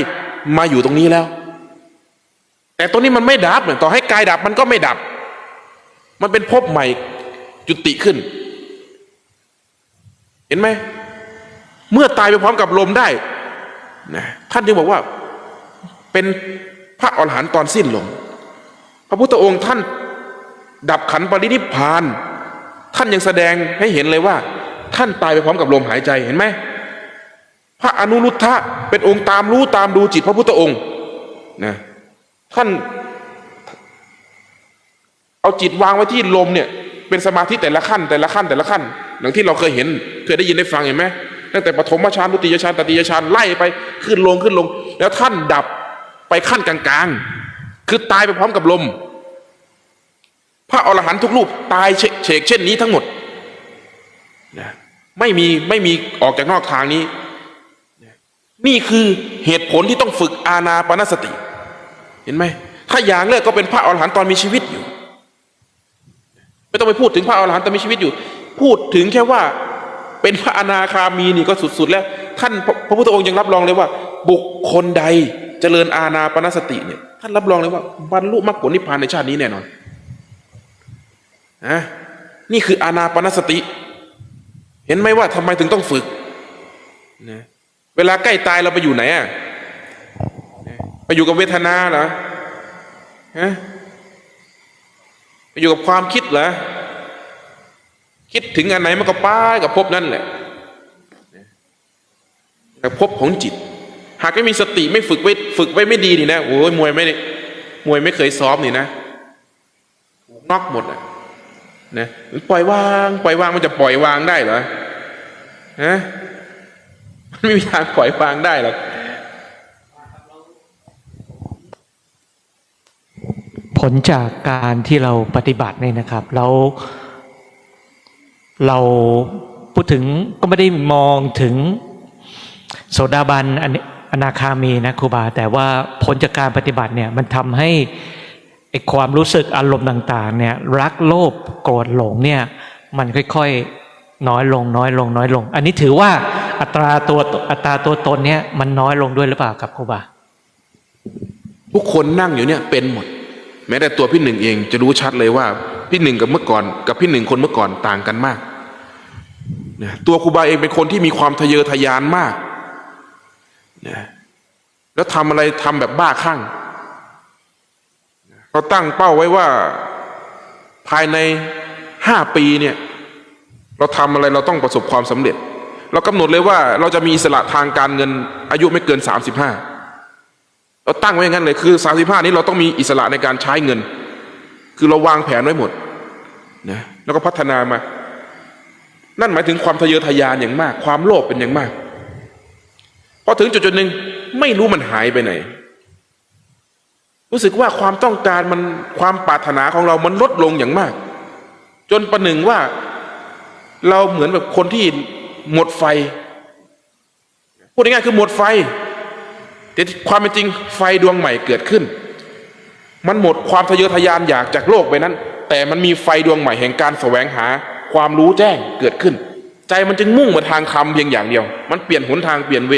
มาอยู่ตรงนี้แล้วแต่ตรงนี้มันไม่ดับต่อให้กายดับมันก็ไม่ดับมันเป็นภพใหม่จุติขึ้นเห็นไหมเมื่อตายไปพร้อมกับลมได้นะท่านจึงบอกว่าเป็นพระอรหันต์ตอนสิ้นลมพระพุทธองค์ท่านดับขันธ์ปรินิพพานท่านยังแสดงให้เห็นเลยว่าท่านตายไปพร้อมกับลมหายใจเห็นไหมพระอนุรุทธะเป็นองค์ตามรู้ตามดูจิตพระพุทธองค์นะท่านเอาจิตวางไว้ที่ลมเนี่ยเป็นสมาธิแต่ละขั้นอย่างที่เราเคยเห็นเคยได้ยินได้ฟังเห็นไหมตั้งแต่ปฐมฌานทุติยฌานตติยฌานไล่ไปขึ้นลงแล้วท่านดับไปขั้นกลางๆคือตายไปพร้อมกับลมพระอรหันต์ทุกรูปตายเฉกเช่นนี้ทั้งหมดนะไม่มีออกจากนอกทางนี้นี่คือเหตุผลที่ต้องฝึกอานาปานสติเห็นไหมถ้าอย่างแรกก็เป็นพระอรหันต์ตอนมีชีวิตอยู่ไม่ต้องไปพูดถึงพระอรหันต์ตอนมีชีวิตอยู่พูดถึงแค่ว่าเป็นพระอนาคามีนี่ก็สุดๆแล้วท่านพระพุทธองค์ยังรับรองเลยว่าบุคคลใดเจริญอานาปานสติเนี่ยท่านรับรองเลยว่าบรรลุมรรคผลนิพพานในชาตินี้แน่นอน นะนี่คืออานาปานสติ เห็นไหมว่าทำไมถึงต้องฝึกนะเวลาใกล้ตายเราไปอยู่ไหนอ่ะไปอยู่กับเวทนาเหรอฮะไปอยู่กับความคิดเหรอคิดถึงอันไหนมันก็ป้ายกับภพนั่นแหละแต่ภพของจิตหากไม่มีสติไม่ฝึกไว้ไม่ดีนี่นะโอ้ยมวยไม่เคยซ้อมนี่นะน็อกหมดอ่ะนะปล่อยวางมันจะปล่อยวางได้เหรอฮะมันไม่มีทางปล่อยวางได้หรอกผลจากการที่เราปฏิบัติเนี่ยนะครับเราพูดถึงก็ไม่ได้มองถึงโสดาบันอนาคามีนะครูบาแต่ว่าผลจากการปฏิบัติเนี่ยมันทำให้ไอ้ความรู้สึกอารมณ์ต่างๆเนี่ยรักโลภโกรธหลงเนี่ยมันค่อยๆน้อยลงอันนี้ถือว่าอัตราตัวตนเนี่ยมันน้อยลงด้วยหรือเปล่าครับครูบาทุกคนนั่งอยู่เนี่ยเป็นหมดแม้แต่ตัวพี่หนึ่งเองจะรู้ชัดเลยว่าพี่หนึ่งกับเมื่อก่อนกับพี่หนึ่งคนเมื่อก่อนต่างกันมากนะตัวครูบาเองเป็นคนที่มีความทะเยอทะยานมากนะแล้วทำอะไรทำแบบบ้าคลั่งเราตั้งเป้าไว้ว่าภายใน5 ปีเนี่ยเราทำอะไรเราต้องประสบความสำเร็จเรากำหนดเลยว่าเราจะมีอิสระทางการเงินอายุไม่เกิน35เราตั้งไว้อย่างนั้นเลยคือ35นี้เราต้องมีอิสระในการใช้เงินคือเราวางแผนไว้หมดนะแล้วก็พัฒนามานั่นหมายถึงความทะเยอทะยานอย่างมากความโลภเป็นอย่างมากพอถึงจุดหนึ่งไม่รู้มันหายไปไหนรู้สึกว่าความต้องการมันความปรารถนาของเรามันลดลงอย่างมากจนประหนึ่งว่าเราเหมือนแบบคนที่หมดไฟพูดง่ายๆคือหมดไฟแต่ความเป็นจริงไฟดวงใหม่เกิดขึ้นมันหมดความทะเยอทะยานอยากจากโลกไปนั้นแต่มันมีไฟดวงใหม่แห่งการแสวงหาความรู้แจ้งเกิดขึ้นใจมันจึงมุ่งมาทางธรรมเพียงอย่างเดียวมันเปลี่ยนหนทางเปลี่ยนเว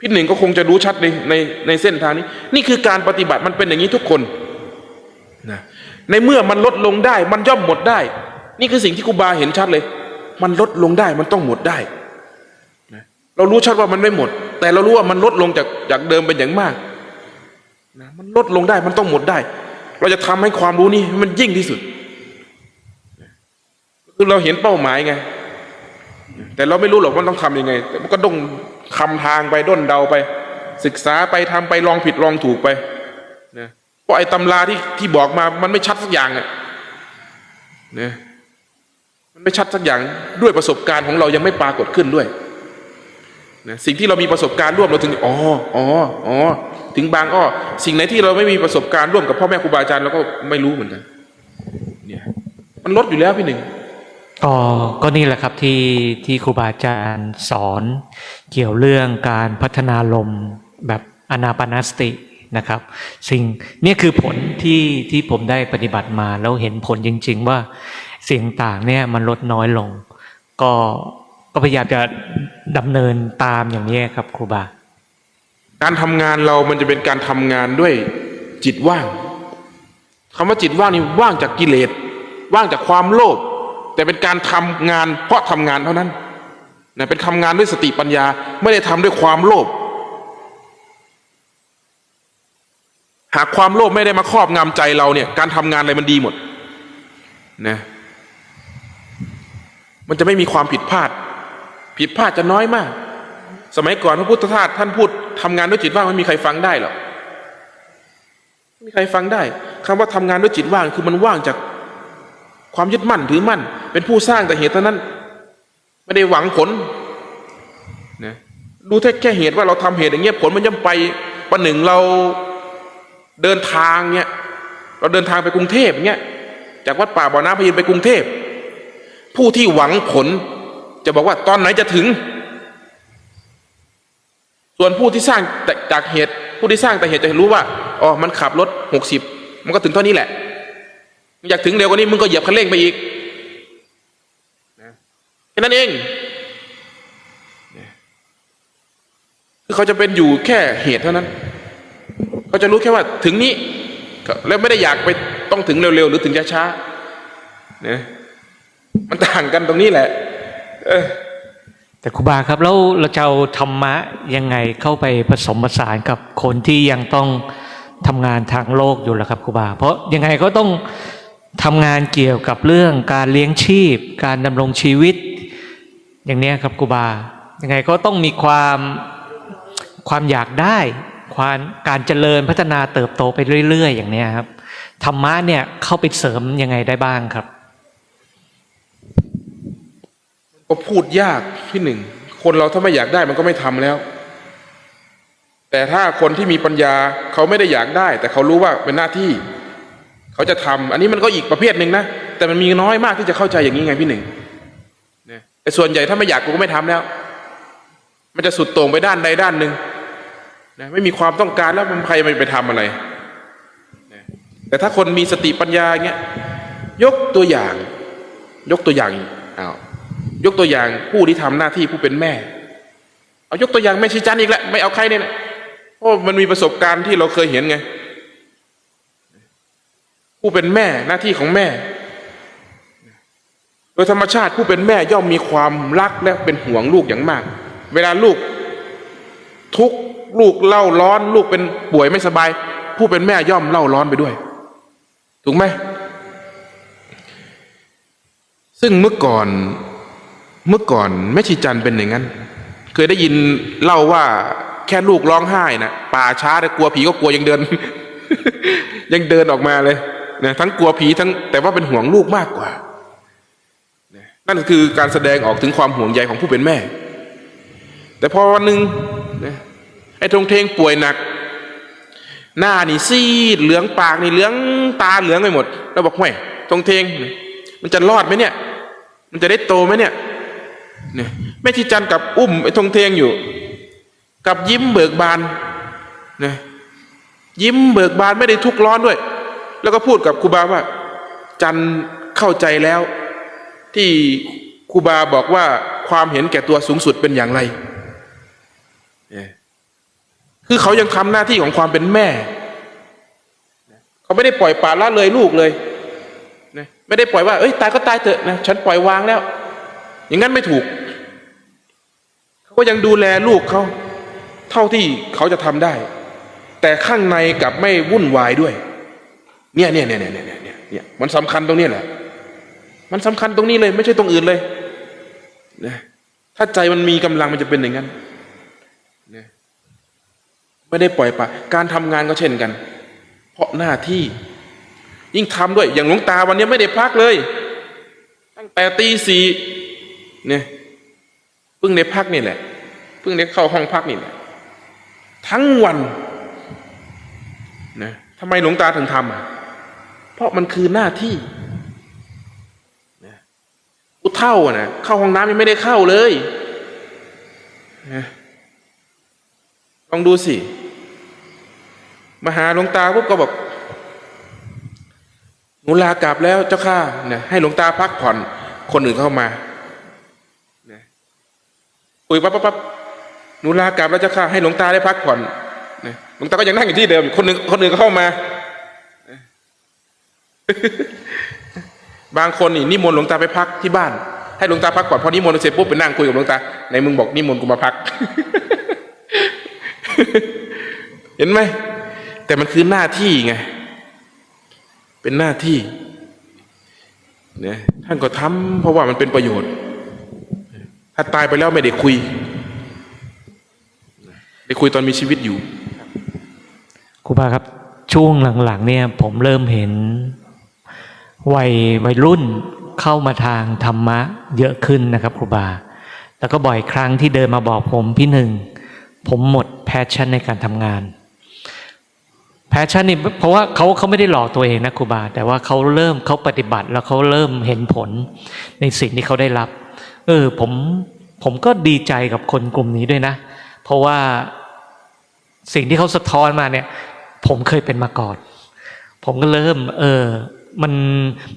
พี่หนึ่งก็คงจะรู้ชัดในเส้นทางนี้นี่คือการปฏิบัติมันเป็นอย่างนี้ทุกคนนะในเมื่อมันลดลงได้มันย่อมหมดได้นี่คือสิ่งที่ครูบาเห็นชัดเลยมันลดลงได้มันต้องหมดได้นะเรารู้ชัดว่ามันไม่หมดแต่เรารู้ว่ามันลดลงจากเดิมเป็นอย่างมากนะมันลดลงได้มันต้องหมดได้เราจะทำให้ความรู้นี้มันยิ่งที่สุดคือเราเห็นเป้าหมายไงแต่เราไม่รู้หรอกว่าต้องทำยังไงแต่มันก็ต้องคำทางไปด้นเดาไปศึกษาไปทำไปลองผิดลองถูกไปนะเพราะไอ้ตำราที่บอกมามันไม่ชัดสักอย่างอ่ะนะมันไม่ชัดสักอย่างด้วยประสบการณ์ของเรายังไม่ปรากฏขึ้นด้วยนะสิ่งที่เรามีประสบการณ์ร่วมเราถึงถึงบางสิ่งไหนที่เราไม่มีประสบการณ์ร่วมกับพ่อแม่ครูบาอาจารย์เราก็ไม่รู้เหมือนกันเนี่ยมันลดอยู่แล้วพี่หนึ่งก็นี่แหละครับที่ครูบาอาจารย์สอนเกี่ยวเรื่องการพัฒนาลมแบบอานาปานสตินะครับสิ่งนี้คือผลที่ผมได้ปฏิบัติมาแล้วเห็นผลจริงๆว่าสิ่งต่างเนี่ยมันลดน้อยลงก็พยายามจะดำเนินตามอย่างนี้ครับครูบาการทำงานเรามันจะเป็นการทำงานด้วยจิตว่างคำว่าจิตว่างนี่ว่างจากกิเลสว่างจากความโลภแต่เป็นการทำงานเพราะทำงานเท่านั้นนะเป็นทำงานด้วยสติปัญญาไม่ได้ทำด้วยความโลภหากความโลภไม่ได้มาครอบงำใจเราเนี่ยการทำงานอะไรมันดีหมดนะมันจะไม่มีความผิดพลาดจะน้อยมากสมัยก่อนพระพุทธทาสท่านพูดทำงานด้วยจิตว่างไม่มีใครฟังได้หรอกไม่มีใครฟังได้คำว่าทำงานด้วยจิตว่างคือมันว่างจากความยึดมั่นถือมั่นเป็นผู้สร้างแต่เหตุเท่านั้นไม่ได้หวังผลนะดูแค่เหตุว่าเราทำเหตุอย่างเงี้ยผลมันย่อมไปประหนึ่งเราเดินทางเงี้ยเราเดินทางไปกรุงเทพเงี้ยจากวัดป่าบ่อน้ำพยินไปกรุงเทพผู้ที่หวังผลจะบอกว่าตอนไหนจะถึงส่วนผู้ที่สร้างจากเหตุผู้ที่สร้างแต่เหตุจะรู้ว่ามันขับรถ60มันก็ถึงเท่านี้แหละอยากถึงเร็วกว่านี้มึงก็เหยียบคันเร่งไปอีกแค่นั้นเองคือเขาจะเป็นอยู่แค่เหตุเท่านั้นเขาจะรู้แค่ว่าถึงนี้แล้วไม่ได้อยากไปต้องถึงเร็วๆหรือถึงช้าๆ เนี่ยมันต่างกันตรงนี้แหละแต่ครูบาครับแล้วเราจะเอาธรรมะยังไงเข้าไปผสมผสานกับคนที่ยังต้องทำงานทางโลกอยู่ล่ะครับครูบาเพราะยังไงก็ต้องทำงานเกี่ยวกับเรื่องการเลี้ยงชีพการดำรงชีวิตอย่างนี้ครับครูบายังไงก็ต้องมีความอยากได้การเจริญพัฒนาเติบโตไปเรื่อยๆอย่างนี้ครับธรรมะเนี่ยเข้าไปเสริมยังไงได้บ้างครับก็พูดยากที่หนึ่งคนเราถ้าไม่อยากได้มันก็ไม่ทำแล้ว แต่ถ้าคนที่มีปัญญาเขาไม่ได้อยากได้ แต่เขารู้ว่าเป็นหน้าที่เขาจะทำอันนี้มันก็อีกประเภทหนึ่งนะแต่มันมีน้อยมากที่จะเข้าใจอย่างนี้ไงพี่หนึ่งแต่ส่วนใหญ่ถ้าไม่อยากกูก็ไม่ทำแล้วมันจะสุดโต่งไปด้านใดด้านหนึ่งนะไม่มีความต้องการแล้วมันใครไปทำอะไรนะแต่ถ้าคนมีสติปัญญาเงี้ยยกตัวอย่างยกตัวอย่างผู้ที่ทำหน้าที่ผู้เป็นแม่เอายกตัวอย่างแม่ชีจันอีกแล้วไม่เอาใครเนี่ยนะเพราะมันมีประสบการณ์ที่เราเคยเห็นไงผู้เป็นแม่หน้าที่ของแม่โดยธรรมชาติผู้เป็นแม่ย่อมมีความรักและเป็นห่วงลูกอย่างมากเวลาลูกทุกข์ลูกเล่าร้อนลูกเป็นป่วยไม่สบายผู้เป็นแม่ย่อมเล่าร้อนไปด้วยถูกไหมซึ่งเมื่อก่อนแม่ชีจันเป็นอย่างนั้นเคยได้ยินเล่าว่าแค่ลูกร้องไห้นะป่าช้าแต่กลัวผีก็กลัวยังเดิน ยังเดินออกมาเลยนะทั้งกลัวผีทั้งแต่ว่าเป็นห่วงลูกมากกว่านั่นคือการแสดงออกถึงความห่วงใยของผู้เป็นแม่แต่พอวันหนึ่งไอ้ทงเทงป่วยหนักหน้านี่ซีดเหลืองปากนี่เหลืองตาเหลืองไปหมดแล้วบอกห่วยทงเทงมันจะรอดไหมเนี่ยมันจะได้โตไหมเนี่ยแม่ชีจันกับอุ้มไอ้ทงเทงอยู่กับยิ้มเบิกบานนะยิ้มเบิกบานไม่ได้ทุกข์ร้อนด้วยแล้วก็พูดกับครูบาว่าจันเข้าใจแล้วที่ครูบาบอกว่าความเห็นแก่ตัวสูงสุดเป็นอย่างไรคือเขายังทำหน้าที่ของความเป็นแม่เขาไม่ได้ปล่อยปละละเลยลูกเลยไม่ได้ปล่อยว่าเอ้ยตายก็ตายเถอะนะฉันปล่อยวางแล้วอย่างนั้นไม่ถูกเขาก็ยังดูแลลูกเขาเท่าที่เขาจะทำได้แต่ข้างในกับไม่วุ่นวายด้วยเนี่ยมันสำคัญตรงนี้แหละมันสำคัญตรงนี้เลยไม่ใช่ตรงอื่นเลยนะถ้าใจมันมีกำลังมันจะเป็นอย่างนั้นนะไม่ได้ปล่อยปละการทำงานก็เช่นกันเพราะหน้าที่ยิ่งทำด้วยอย่างหลวงตาวันนี้ไม่ได้พักเลยตั้งแต่ตีสี่เนี่ยเพิ่งได้พักนี่แหละเพิ่งได้เข้าห้องพักนี่แหละทั้งวันนะทำไมหลวงตาถึงทำเพราะมันคือหน้าที่นะผู้เฒ่านะเข้าห้องน้ำยังไม่ได้เข้าเลยนะลองดูสิมาหาหลวงตาปุ๊บก็บอกหนูลากลับแล้วเจ้าข้าเนี่ยให้หลวงตาพักผ่อนคนอื่นเข้ามาเนี่ยคุยปั๊บหนูลากลับแล้วเจ้าข้าให้หลวงตาได้พักผ่อนเนี่ยหลวงตาก็ยังนั่งอยู่ที่เดิมคนอื่นก็เข้ามาบางคนนี่นิมนต์หลวงตาไปพักที่บ้านให้หลวงตาพักผ่อนพอนิมนต์เสร็จปุ๊บไปนั่งคุยกับหลวงตาในมึงบอกนิมนต์กูมาพัก เห็นไหมแต่มันคือหน้าที่ไงเป็นหน้าที่เนี่ยท่านก็ทำเพราะว่ามันเป็นประโยชน์ถ้าตายไปแล้วไม่ได้คุยได้คุยตอนมีชีวิตอยู่ครูบาครับช่วงหลังๆเนี่ยผมเริ่มเห็นวัยรุ่นเข้ามาทางธรรมะเยอะขึ้นนะครับครูบาแล้วก็บ่อยครั้งที่เดินมาบอกผมพี่หนึ่งผมหมดแพชชั่นในการทำงานแพชชั่นนี่เพราะว่าเขาไม่ได้หลอกตัวเองนะครูบาแต่ว่าเขาปฏิบัติแล้วเขาเริ่มเห็นผลในสิ่งที่เขาได้รับผมก็ดีใจกับคนกลุ่มนี้ด้วยนะเพราะว่าสิ่งที่เขาสะท้อนมาเนี่ยผมเคยเป็นมาก่อนผมก็เริ่ม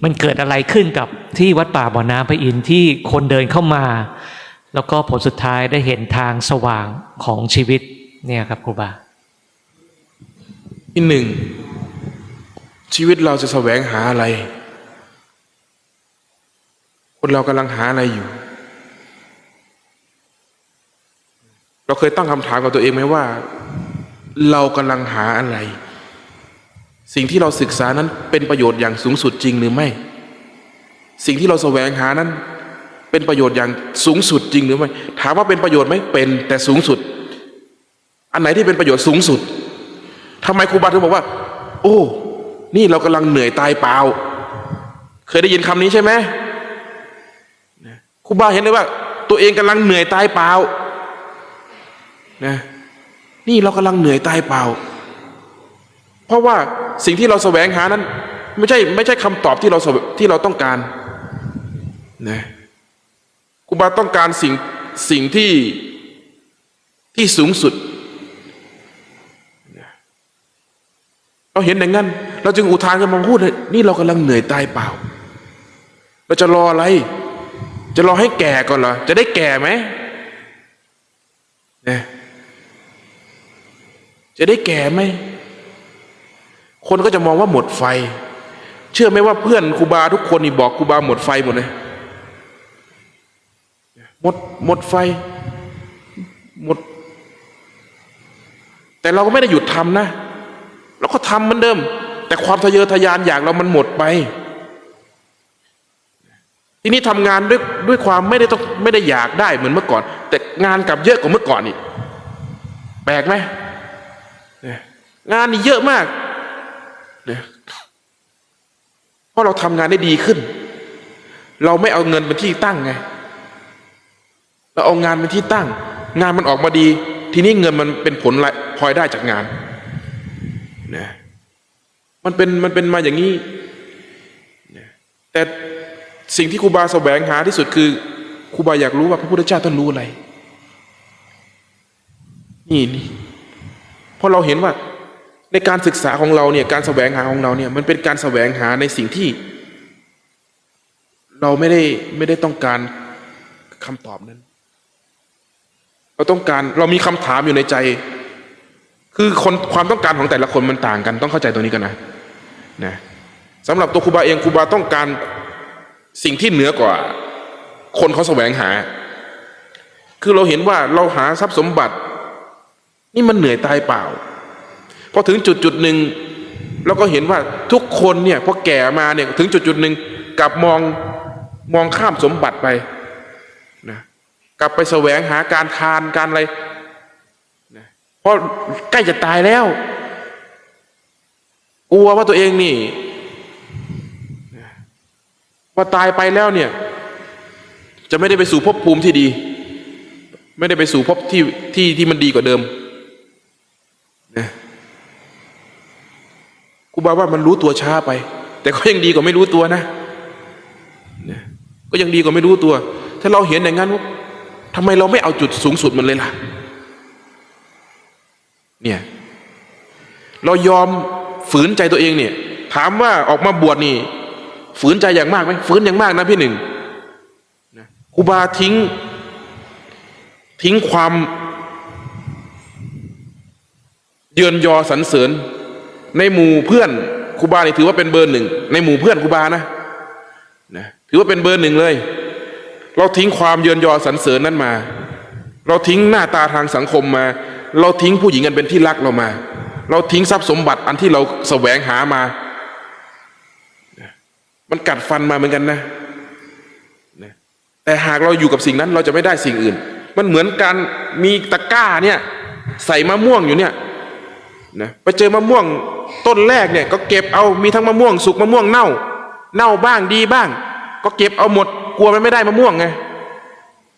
มันเกิดอะไรขึ้นกับที่วัดป่าบ่อน้ำพระอินทร์ที่คนเดินเข้ามาแล้วก็ผลสุดท้ายได้เห็นทางสว่างของชีวิตเนี่ยครับครูบาที่หนึ่งชีวิตเราจะแสวงหาอะไร คนเรากำลังหาอะไรอยู่ เราเคยตั้งคำถามกับตัวเองไหมว่า เรากำลังหาอะไร สิ่งที่เราศึกษานั้นเป็นประโยชน์อย่างสูงสุดจริงหรือไม่ สิ่งที่เราแสวงหานั้นเป็นประโยชน์อย่างสูงสุดจริงหรือไม่ถามว่าเป็นประโยชน์ไหมเป็นแต่สูงสุด อันไหนที่เป็นประโยชน์สูงสุดทำไมครูบาถึงบอกว่าโอ้นี่เรากำลังเหนื่อยตายเปล่าเคยได้ยินคำนี้ใช่ไหมครูบาเห็นเลยว่า ตัวเองกำลังเหนื่อยตายเปล่านะนี่เรากำลังเหนื่อยตายเปล่าเพราะว่าสิ่งที่เราแสวงหานั้นไม่ใช่คำตอบที่เราต้องการนะครูบาต้องการสิ่งที่สูงสุดเราเห็นอย่างนั้นเราจึงอุทานกันมาพูดเลยนี่เรากำลังเหนื่อยตายเปล่าเราจะรออะไรจะรอให้แก่ก่อนเหรอจะได้แก่ไหมเนี่ยจะได้แก่ไหมคนก็จะมองว่าหมดไฟเชื่อไหมว่าเพื่อนครูบาทุกคนนี่บอกครูบาหมดไฟหมดเลยหมดไฟหมดแต่เราก็ไม่ได้หยุดทำนะเราก็ทำเหมือนเดิมแต่ความทะเยอทะยานอยากเรามันหมดไปทีนี้ทำงานด้วยความไม่ได้อยากได้เหมือนเมื่อก่อนแต่งานกลับเยอะกว่าเมื่อก่อนอีกแปลกไหมงานนี่เยอะมากเพราะเราทำงานได้ดีขึ้นเราไม่เอาเงินเป็นที่ตั้งไงเราเอางานเป็นที่ตั้งงานมันออกมาดีทีนี้เงินมันเป็นผลพลอยได้จากงานนะมันเป็นมาอย่างนี้แต่สิ่งที่ครูบาแสวงหาที่สุดคือครูบาอยากรู้ว่าพระพุทธเจ้าท่านรู้อะไรนี่เพราะเราเห็นว่าในการศึกษาของเราเนี่ยการแสวงหาของเราเนี่ยมันเป็นการแสวงหาในสิ่งที่เราไม่ได้ต้องการคำตอบนั้นเรามีคำถามอยู่ในใจคือความต้องการของแต่ละคนมันต่างกันต้องเข้าใจตรงนี้กันนะสำหรับตัวครูบาเองครูบาต้องการสิ่งที่เหนือกว่าคนเขาแสวงหาคือเราเห็นว่าเราหาทรัพย์สมบัตินี่มันเหนื่อยตายเปล่าพอถึงจุดหนึ่งเราก็เห็นว่าทุกคนเนี่ยพอแก่มาเนี่ยถึงจุดหนึ่งกลับมองข้ามสมบัติไปนะกลับไปแสวงหาการทานการอะไรนะเพราะใกล้จะตายแล้วกลัวว่าตัวเองนี่ว่าตายไปแล้วเนี่ยจะไม่ได้ไปสู่ภพภูมิที่ดีไม่ได้ไปสู่ภพที่มันดีกว่าเดิมนะครูบาว่ามันรู้ตัวช้าไปแต่ก็ยังดีกว่าไม่รู้ตัวนะก็ยังดีกว่าไม่รู้ตัวถ้าเราเห็นอย่างนั้นทำไมเราไม่เอาจุดสูงสุดมันเลยล่ะเนี่ยเรายอมฝืนใจตัวเองเนี่ยถามว่าออกมาบวชนี่ฝืนใจอย่างมากไหมฝืนอย่างมากนะพี่หนึ่งครูบาทิ้งความเยินยอสรรเสริญในหมู่เพื่อนครูบานี่ถือว่าเป็นเบอร์หนึ่งในหมู่เพื่อนครูบานะถือว่าเป็นเบอร์หนึ่งเลยเราทิ้งความเยินยอสรรเสริญนั้นมาเราทิ้งหน้าตาทางสังคมมาเราทิ้งผู้หญิงอันเป็นที่รักเรามาเราทิ้งทรัพย์สมบัติอันที่เราแสวงหามามันกัดฟันมาเหมือนกันนะแต่หากเราอยู่กับสิ่งนั้นเราจะไม่ได้สิ่งอื่นมันเหมือนการมีตะกร้าเนี่ยใส่มะม่วงอยู่เนี่ยนะไปเจอมะม่วงต้นแรกเนี่ยก็เก็บเอามีทั้งมะม่วงสุกมะม่วงเน่าบ้างดีบ้างก็เก็บเอาหมดกลัวมันไม่ได้มะม่วงไง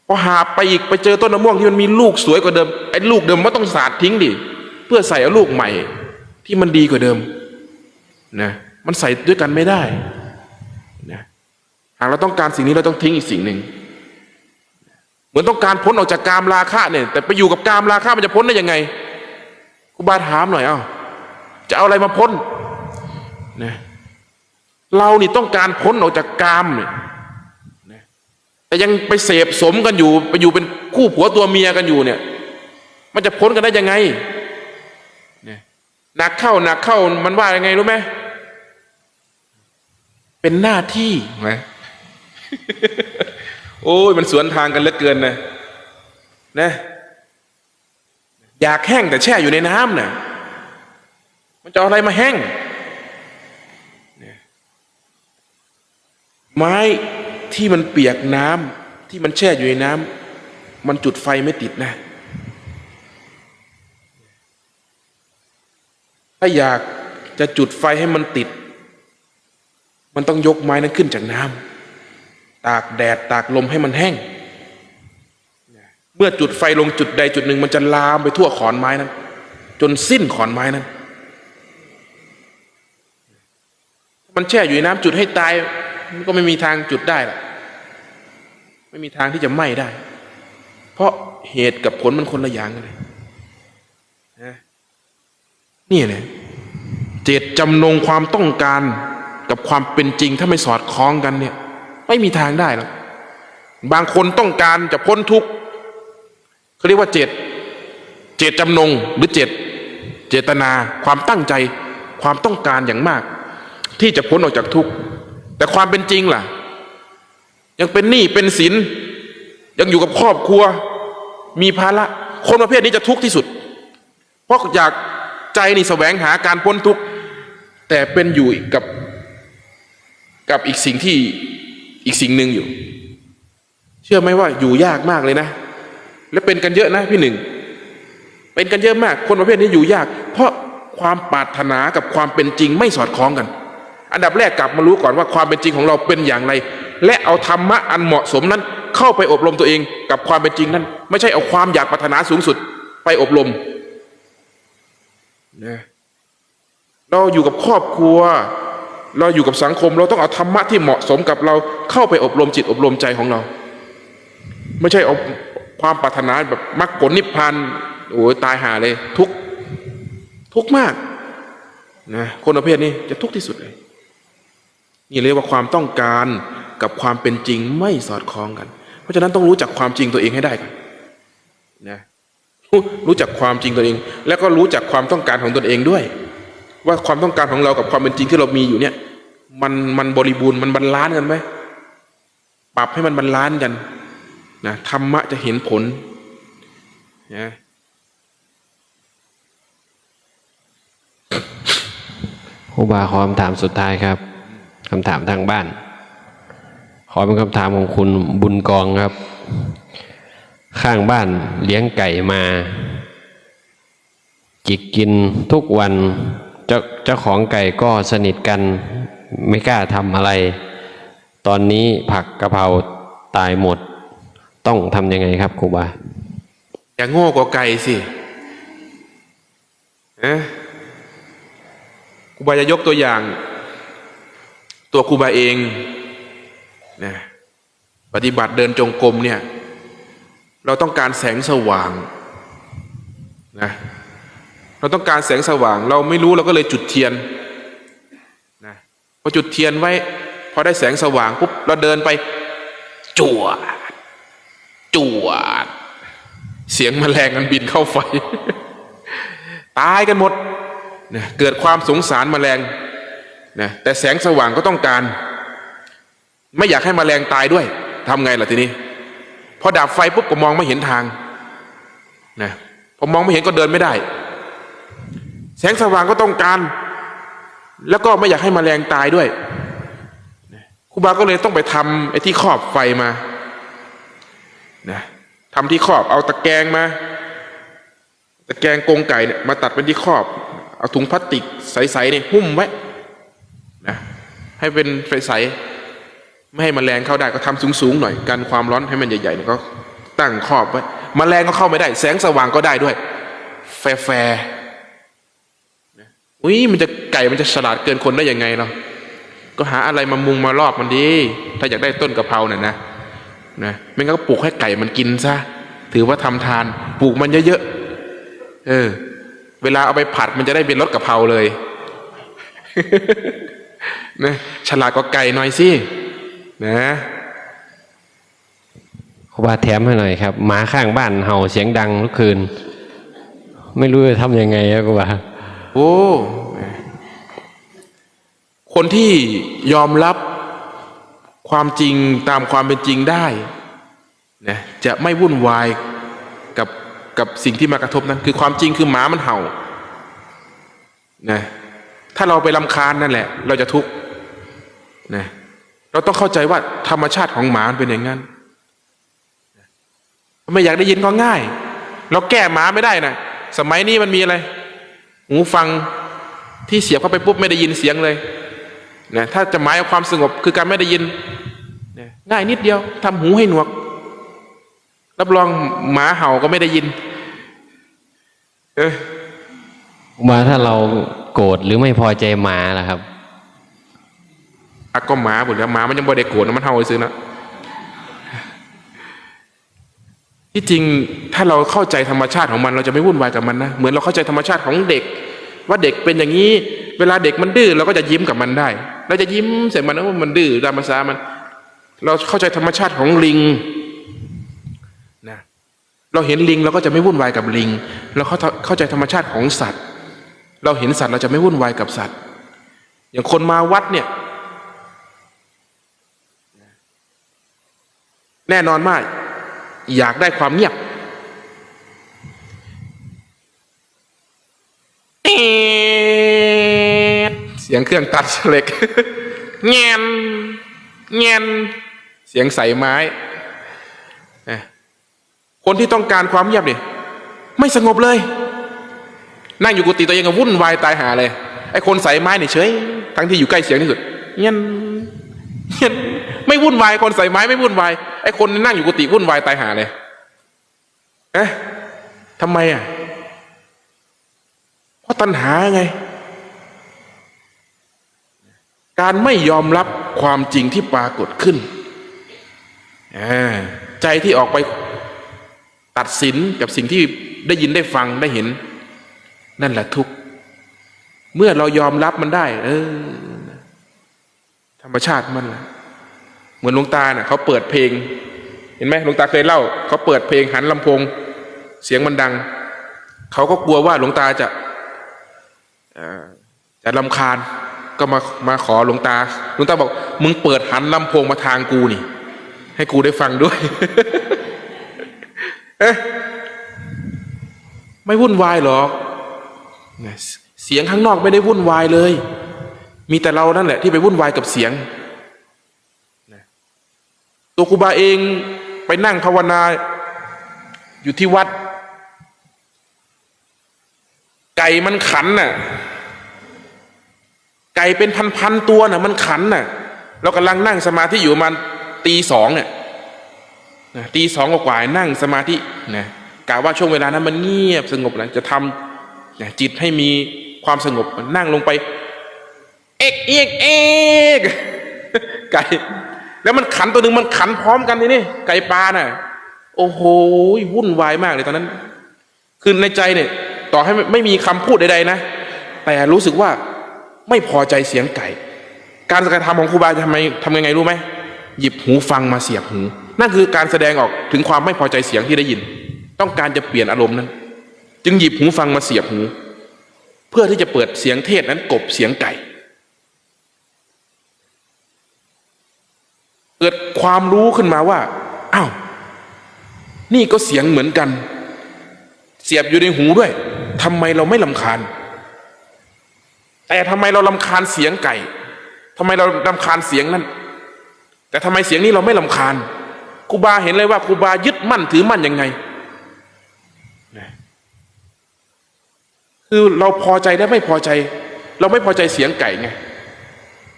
พอหาไปอีกไปเจอต้นมะม่วงที่มันมีลูกสวยกว่าเดิมไอ้ลูกเดิมมันต้องสาดทิ้งดิเพื่อใส่เอาลูกใหม่ที่มันดีกว่าเดิมนะมันใส่ด้วยกันไม่ได้นะหากเราต้องการสิ่งนี้เราต้องทิ้งอีกสิ่งหนึ่งเหมือนต้องการพ้นออกจากกามราคะเนี่ยแต่ไปอยู่กับกามราคะมันจะพ้นได้ยังไงครูบาถามหน่อยจะเอาอะไรมาพ้นนะเรานี่ต้องการพ้นออกจากกามเนี่ยแต่ยังไปเสพสมกันอยู่ไปอยู่เป็นคู่ผัวตัวเมียกันอยู่เนี่ยมันจะพ้นกันได้ยังไงหนักเข้ามันว่ายังไงรู้ไหมเป็นหน้าที่ไหม โอ้ยมันสวนทางกันเหลือเกินนะอยากแห้งแต่แช่อยู่ในน้ำน่ะมันจะเอาอะไรมาแห้งไม้ที่มันเปียกน้ำที่มันแช่อยู่ในน้ำมันจุดไฟไม่ติดนะถ้าอยากจะจุดไฟให้มันติดมันต้องยกไม้นั้นขึ้นจากน้ำตากแดดตากลมให้มันแห้งเมื่อจุดไฟลงจุดใดจุดหนึ่งมันจะลามไปทั่วขอนไม้นั้นจนสิ้นขอนไม้นั้นมันแช่อยู่ในน้ำจุดให้ตายมันก็ไม่มีทางจุดได้ล่ะไม่มีทางที่จะไหม้ได้เพราะเหตุกับผลมันคนละอย่างกันเลยนี่แหละเจตจำนงความต้องการกับความเป็นจริงถ้าไม่สอดคล้องกันเนี่ยไม่มีทางได้หรอกบางคนต้องการจะพ้นทุกข์เขาเรียกว่าเจตจำนงหรือเจตนาความตั้งใจความต้องการอย่างมากที่จะพ้นออกจากทุกข์แต่ความเป็นจริงล่ะยังเป็นหนี้เป็นสินยังอยู่กับครอบครัวมีภาระคนประเภทนี้จะทุกข์ที่สุดเพราะอยากใจนี่แสวงหาการพ้นทุกข์แต่เป็นอยู่กับอีกสิ่งหนึ่งอยู่เชื่อไหมว่าอยู่ยากมากเลยนะและเป็นกันเยอะนะพี่หนึ่งเป็นกันเยอะมากคนประเภทนี้อยู่ยากเพราะความปรารถนากับความเป็นจริงไม่สอดคล้องกันอันดับแรกกลับมารู้ก่อนว่าความเป็นจริงของเราเป็นอย่างไรและเอาธรรมะอันเหมาะสมนั้นเข้าไปอบรมตัวเองกับความเป็นจริงนั้นไม่ใช่เอาความอยากปรารถนาสูงสุดไปอบรมนะเราอยู่กับครอบครัวเราอยู่กับสังคมเราต้องเอาธรรมะที่เหมาะสมกับเราเข้าไปอบรมจิตอบรมใจของเราไม่ใช่เอาความปรารถนาแบบมรรคผลนิพพานโอ้ยตายหาเลยทุกข์มากนะคนประเภทนี้จะทุกข์ที่สุดเลยนี่เรียกว่าความต้องการกับความเป็นจริงไม่สอดคล้องกันเพราะฉะนั้นต้องรู้จักความจริงตัวเองให้ได้ก่อนนะรู้จักความจริงตัวเองแล้วก็รู้จักความต้องการของตนเองด้วยว่าความต้องการของเรากับความเป็นจริงที่เรามีอยู่เนี่ยมันบริบูรณ์มันบรรลานซ์กันไหมปรับให้มันบรรลานซ์กันนะธรรมะจะเห็นผลนะครูบาขอคำถามสุดท้ายครับคำถามทางบ้านขอเป็นคำถามของคุณบุญกองครับข้างบ้านเลี้ยงไก่มาจิกกินทุกวันเจ้าของไก่ก็สนิทกันไม่กล้าทำอะไรตอนนี้ผักกะเพราตายหมดต้องทำยังไงครับครูบาอย่าโง่กว่าไก่สิครูบาจะยกตัวอย่างตัวครูบาเองนะปฏิบัติเดินจงกรมเนี่ยเราต้องการแสงสว่างนะเราต้องการแสงสว่างเราไม่รู้เราก็เลยจุดเทียนนะพอจุดเทียนไว้พอได้แสงสว่างปุ๊บเราเดินไปจวดเสียงแมลงมันบินเข้าไฟ ตายกันหมดนะเกิดความสงสารแมลงนะแต่แสงสว่างก็ต้องการไม่อยากให้แมลงตายด้วยทำไงล่ะทีนี้พอดับไฟปุ๊บก็มองไม่เห็นทางนะพอมองไม่เห็นก็เดินไม่ได้แสงสว่างก็ต้องการแล้วก็ไม่อยากให้แมลงตายด้วยครูบาก็เลยต้องไปทำไอ้ที่ครอบไฟมานะทำที่ครอบเอาตะแกรงมาตะแกรงกรงไก่เนี่ยมาตัดเป็นที่ครอบเอาถุงพลาสติกใสๆเนี่ยหุ้มไว้นะให้เป็นใสๆไม่ให้แมลงเข้าได้ก็ทำสูงๆหน่อยกันความร้อนให้มันใหญ่ๆเนี่ยก็ตั้งครอบไว้แมลงก็เข้าไม่ได้แสงสว่างก็ได้ด้วยแฟร์อุ้ยไก่มันจะฉลาดเกินคนได้ยังไงเนาะก็หาอะไรมามุงมารอบมันดีถ้าอยากได้ต้นกะเพราเนี่ยนะไม่งั้นก็ปลูกให้ไก่มันกินซะถือว่าทำทานปลูกมันเยอะๆเวลาเอาไปผัดมันจะได้เป็นรสกะเพราเลย นะฉลาดกว่าไก่หน่อยสินะครูบาแถมให้หน่อยครับหมาข้างบ้านเห่าเสียงดังทุกคืนไม่รู้จะทำยังไงครับครูบาโอ้คนที่ยอมรับความจริงตามความเป็นจริงได้ นะจะไม่วุ่นวายกับสิ่งที่มากระทบนั้นคือความจริงคือหมามันเห่านะถ้าเราไปรำคาญนั่นแหละเราจะทุกข์นะเราต้องเข้าใจว่าธรรมชาติของหมาเป็นอย่างนั้นไม่อยากได้ยินก็ง่ายเราแก้หมาไม่ได้นะสมัยนี้มันมีอะไรหูฟังที่เสียบเข้าไปปุ๊บไม่ได้ยินเสียงเลยนะถ้าจะหมายเอาความสงบคือการไม่ได้ยินนะง่ายนิดเดียวทำหูให้หนวกรับรองหมาเห่าก็ไม่ได้ยินมาถ้าเราโกรธหรือไม่พอใจหมาล่ะครับก็หมาบุญแล้วหมามันยังบ่ได้โกรธนะมันเห่าซื้อนะที่จริงถ้าเราเข้าใจธรรมชาติของมันเราจะไม่วุ่นวายกับมันนะเหมือนเราเข้าใจธรรมชาติของเด็กว่าเด็กเป็นอย่างนี้เวลาเด็กมันดื้อเราก็จะยิ้มกับมันได้เราจะยิ้มใส่มันว่ามันดื้อตามภาษามันเราเข้าใจธรรมชาติของลิงนะเราเห็นลิงเราก็จะไม่วุ่นวายกับลิงเราเข้าใจธรรมชาติของสัตว์เราเห็นสัตว์เราจะไม่วุ่นวายกับสัตว์อย่างคนมาวัดเนี่ยแน่นอนมากอยากได้ความเงียบเสียงเครื่องตัดเหล็กแงนแงนเสียงใส่ไม้คนที่ต้องการความเงียบเนี่ยไม่สงบเลยนั่งอยู่กุฏิตัวเองก็วุ่นวายตายหาเลยไอ้คนใส่ไม้เนี่ยเฉยทั้งที่อยู่ใกล้เสียงที่สุดเงี้ยไม่วุ่นวายคนใส่ไม้ไม่วุ่นวายไอ้คนนั่งอยู่กุฏิวุ่นวายตายหาเลยทำไมเพราะตัณหาไงการไม่ยอมรับความจริงที่ปรากฏขึ้นใจที่ออกไปตัดสินกับสิ่งที่ได้ยินได้ฟังได้เห็นนั่นแหละทุกข์เมื่อเรายอมรับมันได้ธรรมชาติมันแหละเหมือนหลวงตาน่ะเขาเปิดเพลงเห็นไหมหลวงตาเคยเล่าเขาเปิดเพลงหันลำโพงเสียงมันดังเขาก็กลัวว่าหลวงตาจะรำคาญก็มาขอหลวงตาบอกมึงเปิดหันลำโพงมาทางกูนี่ให้กูได้ฟังด้วย ไม่วุ่นวายหรอกเสียงข้างนอกไม่ได้วุ่นวายเลยมีแต่เรานั่นแหละที่ไปวุ่นวายกับเสียงตัวครูบาเองไปนั่งภาวนาอยู่ที่วัดไก่มันขันน่ะไก่เป็นพันๆตัวน่ะมันขันน่ะเรากำลังนั่งสมาธิอยู่ประมาณตีสองเนี่ยตีสองกว่านั่งสมาธินะกะว่าช่วงเวลานั้นมันเงียบสงบแล้วจะทำจิตให้มีความสงบนั่งลงไปเอกไก่แล้วมันขันตัวหนึ่งมันขันพร้อมกันนี่ไก่ปลาน่ะโอ้โหวุ่นวายมากเลยตอนนั้นคือในใจเนี่ยต่อให้ไม่มีคำพูดใดๆนะแต่รู้สึกว่าไม่พอใจเสียงไก่การกระทำของครูบาจะทำยังไงรู้ไหมหยิบหูฟังมาเสียบหูนั่นคือการแสดงออกถึงความไม่พอใจเสียงที่ได้ยินต้องการจะเปลี่ยนอารมณ์นั้นจึงหยิบหูฟังมาเสียบหูเพื่อที่จะเปิดเสียงเทศนั้นกบเสียงไก่เกิดความรู้ขึ้นมาว่าอ้าวนี่ก็เสียงเหมือนกันเสียบอยู่ในหูด้วยทำไมเราไม่รำคาญแต่ทำไมเรารำคาญเสียงไก่ทำไมเรารำคาญเสียงนั้นแต่ทำไมเสียงนี้เราไม่รำคาญครูบาเห็นเลยว่าครูบายึดมั่นถือมั่นยังไงคือเราพอใจและไม่พอใจเราไม่พอใจเสียงไก่ไง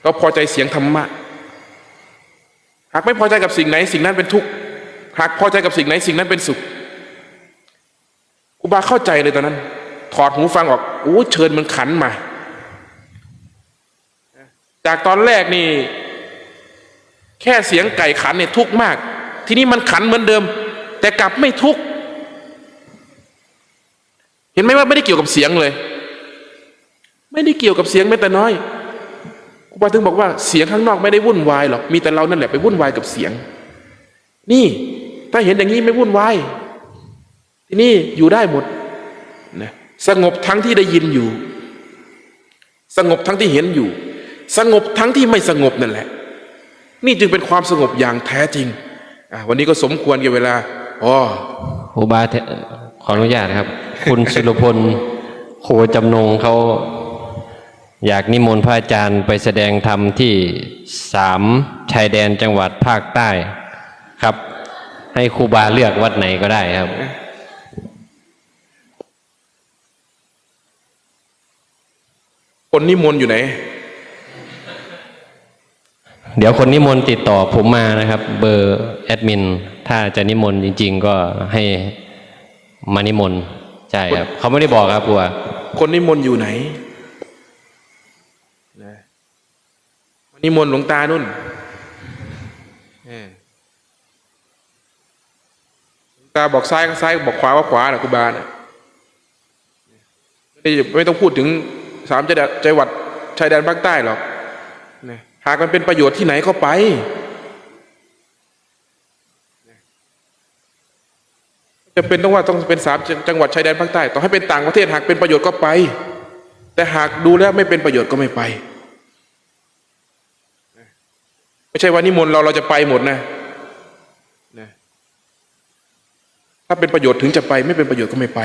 เราพอใจเสียงธรรมะหากไม่พอใจกับสิ่งไหนสิ่งนั้นเป็นทุกข์หากพอใจกับสิ่งไหนสิ่งนั้นเป็นสุขครูบาเข้าใจเลยตอนนั้นถอดหูฟังออกโอ้เชิญมันขันมาจากตอนแรกนี่แค่เสียงไก่ขันเนี่ยทุกข์มากทีนี้มันขันเหมือนเดิมแต่กลับไม่ทุกข์เห็นไหมว่าไม่ได้เกี่ยวกับเสียงเลยไม่ได้เกี่ยวกับเสียงแม้แต่น้อยครูบาถึงบอกว่าเสียงข้างนอกไม่ได้วุ่นวายหรอกมีแต่เรานั่นแหละไปวุ่นวายกับเสียงนี่ถ้าเห็นอย่างนี้ไม่วุ่นวายที่นี่อยู่ได้หมดนะสงบทั้งที่ได้ยินอยู่สงบทั้งที่เห็นอยู่สงบทั้งที่ไม่สงบนั่นแหละนี่จึงเป็นความสงบอย่างแท้จริง วันนี้ก็สมควรแก่เวลาครูบาขออนุญาตครับ คุณสุรพลโคจำนงเขาอยากนิมนต์พระอาจารย์ไปแสดงธรรมที่3ชายแดนจังหวัดภาคใต้ครับ ให้ครูบาเลือกวัดไหนก็ได้ครับ คนนิมนต์อยู่ไหน เดี๋ยวคนนิมนต์ติดต่อผมมานะครับ เบอร์แอดมินถ้าจะนิมนต์จริงๆก็ให้มานิมนต์ใช่ครับเขาไม่ได้บอกครับครูบาคนนิมนต์อยู่ไหนนิมนต์หลวงตานุ่นหลวงตาบอกซ้ายก็ซ้ายบอกขวาก็ขวานะครูบานะไม่ต้องพูดถึง3จังหวัดชายแดนภาคใต้หรอกหากมันเป็นประโยชน์ที่ไหนก็ไปจะเป็นต้องว่าต้องเป็น3จังหวัดชายแดนภาคใต้ต่อให้เป็นต่างประเทศหากเป็นประโยชน์ก็ไปแต่หากดูแล้วไม่เป็นประโยชน์ก็ไม่ไปไม่ใช่ว่านิมนต์เราจะไปหมดนะถ้าเป็นประโยชน์ถึงจะไปไม่เป็นประโยชน์ก็ไม่ไป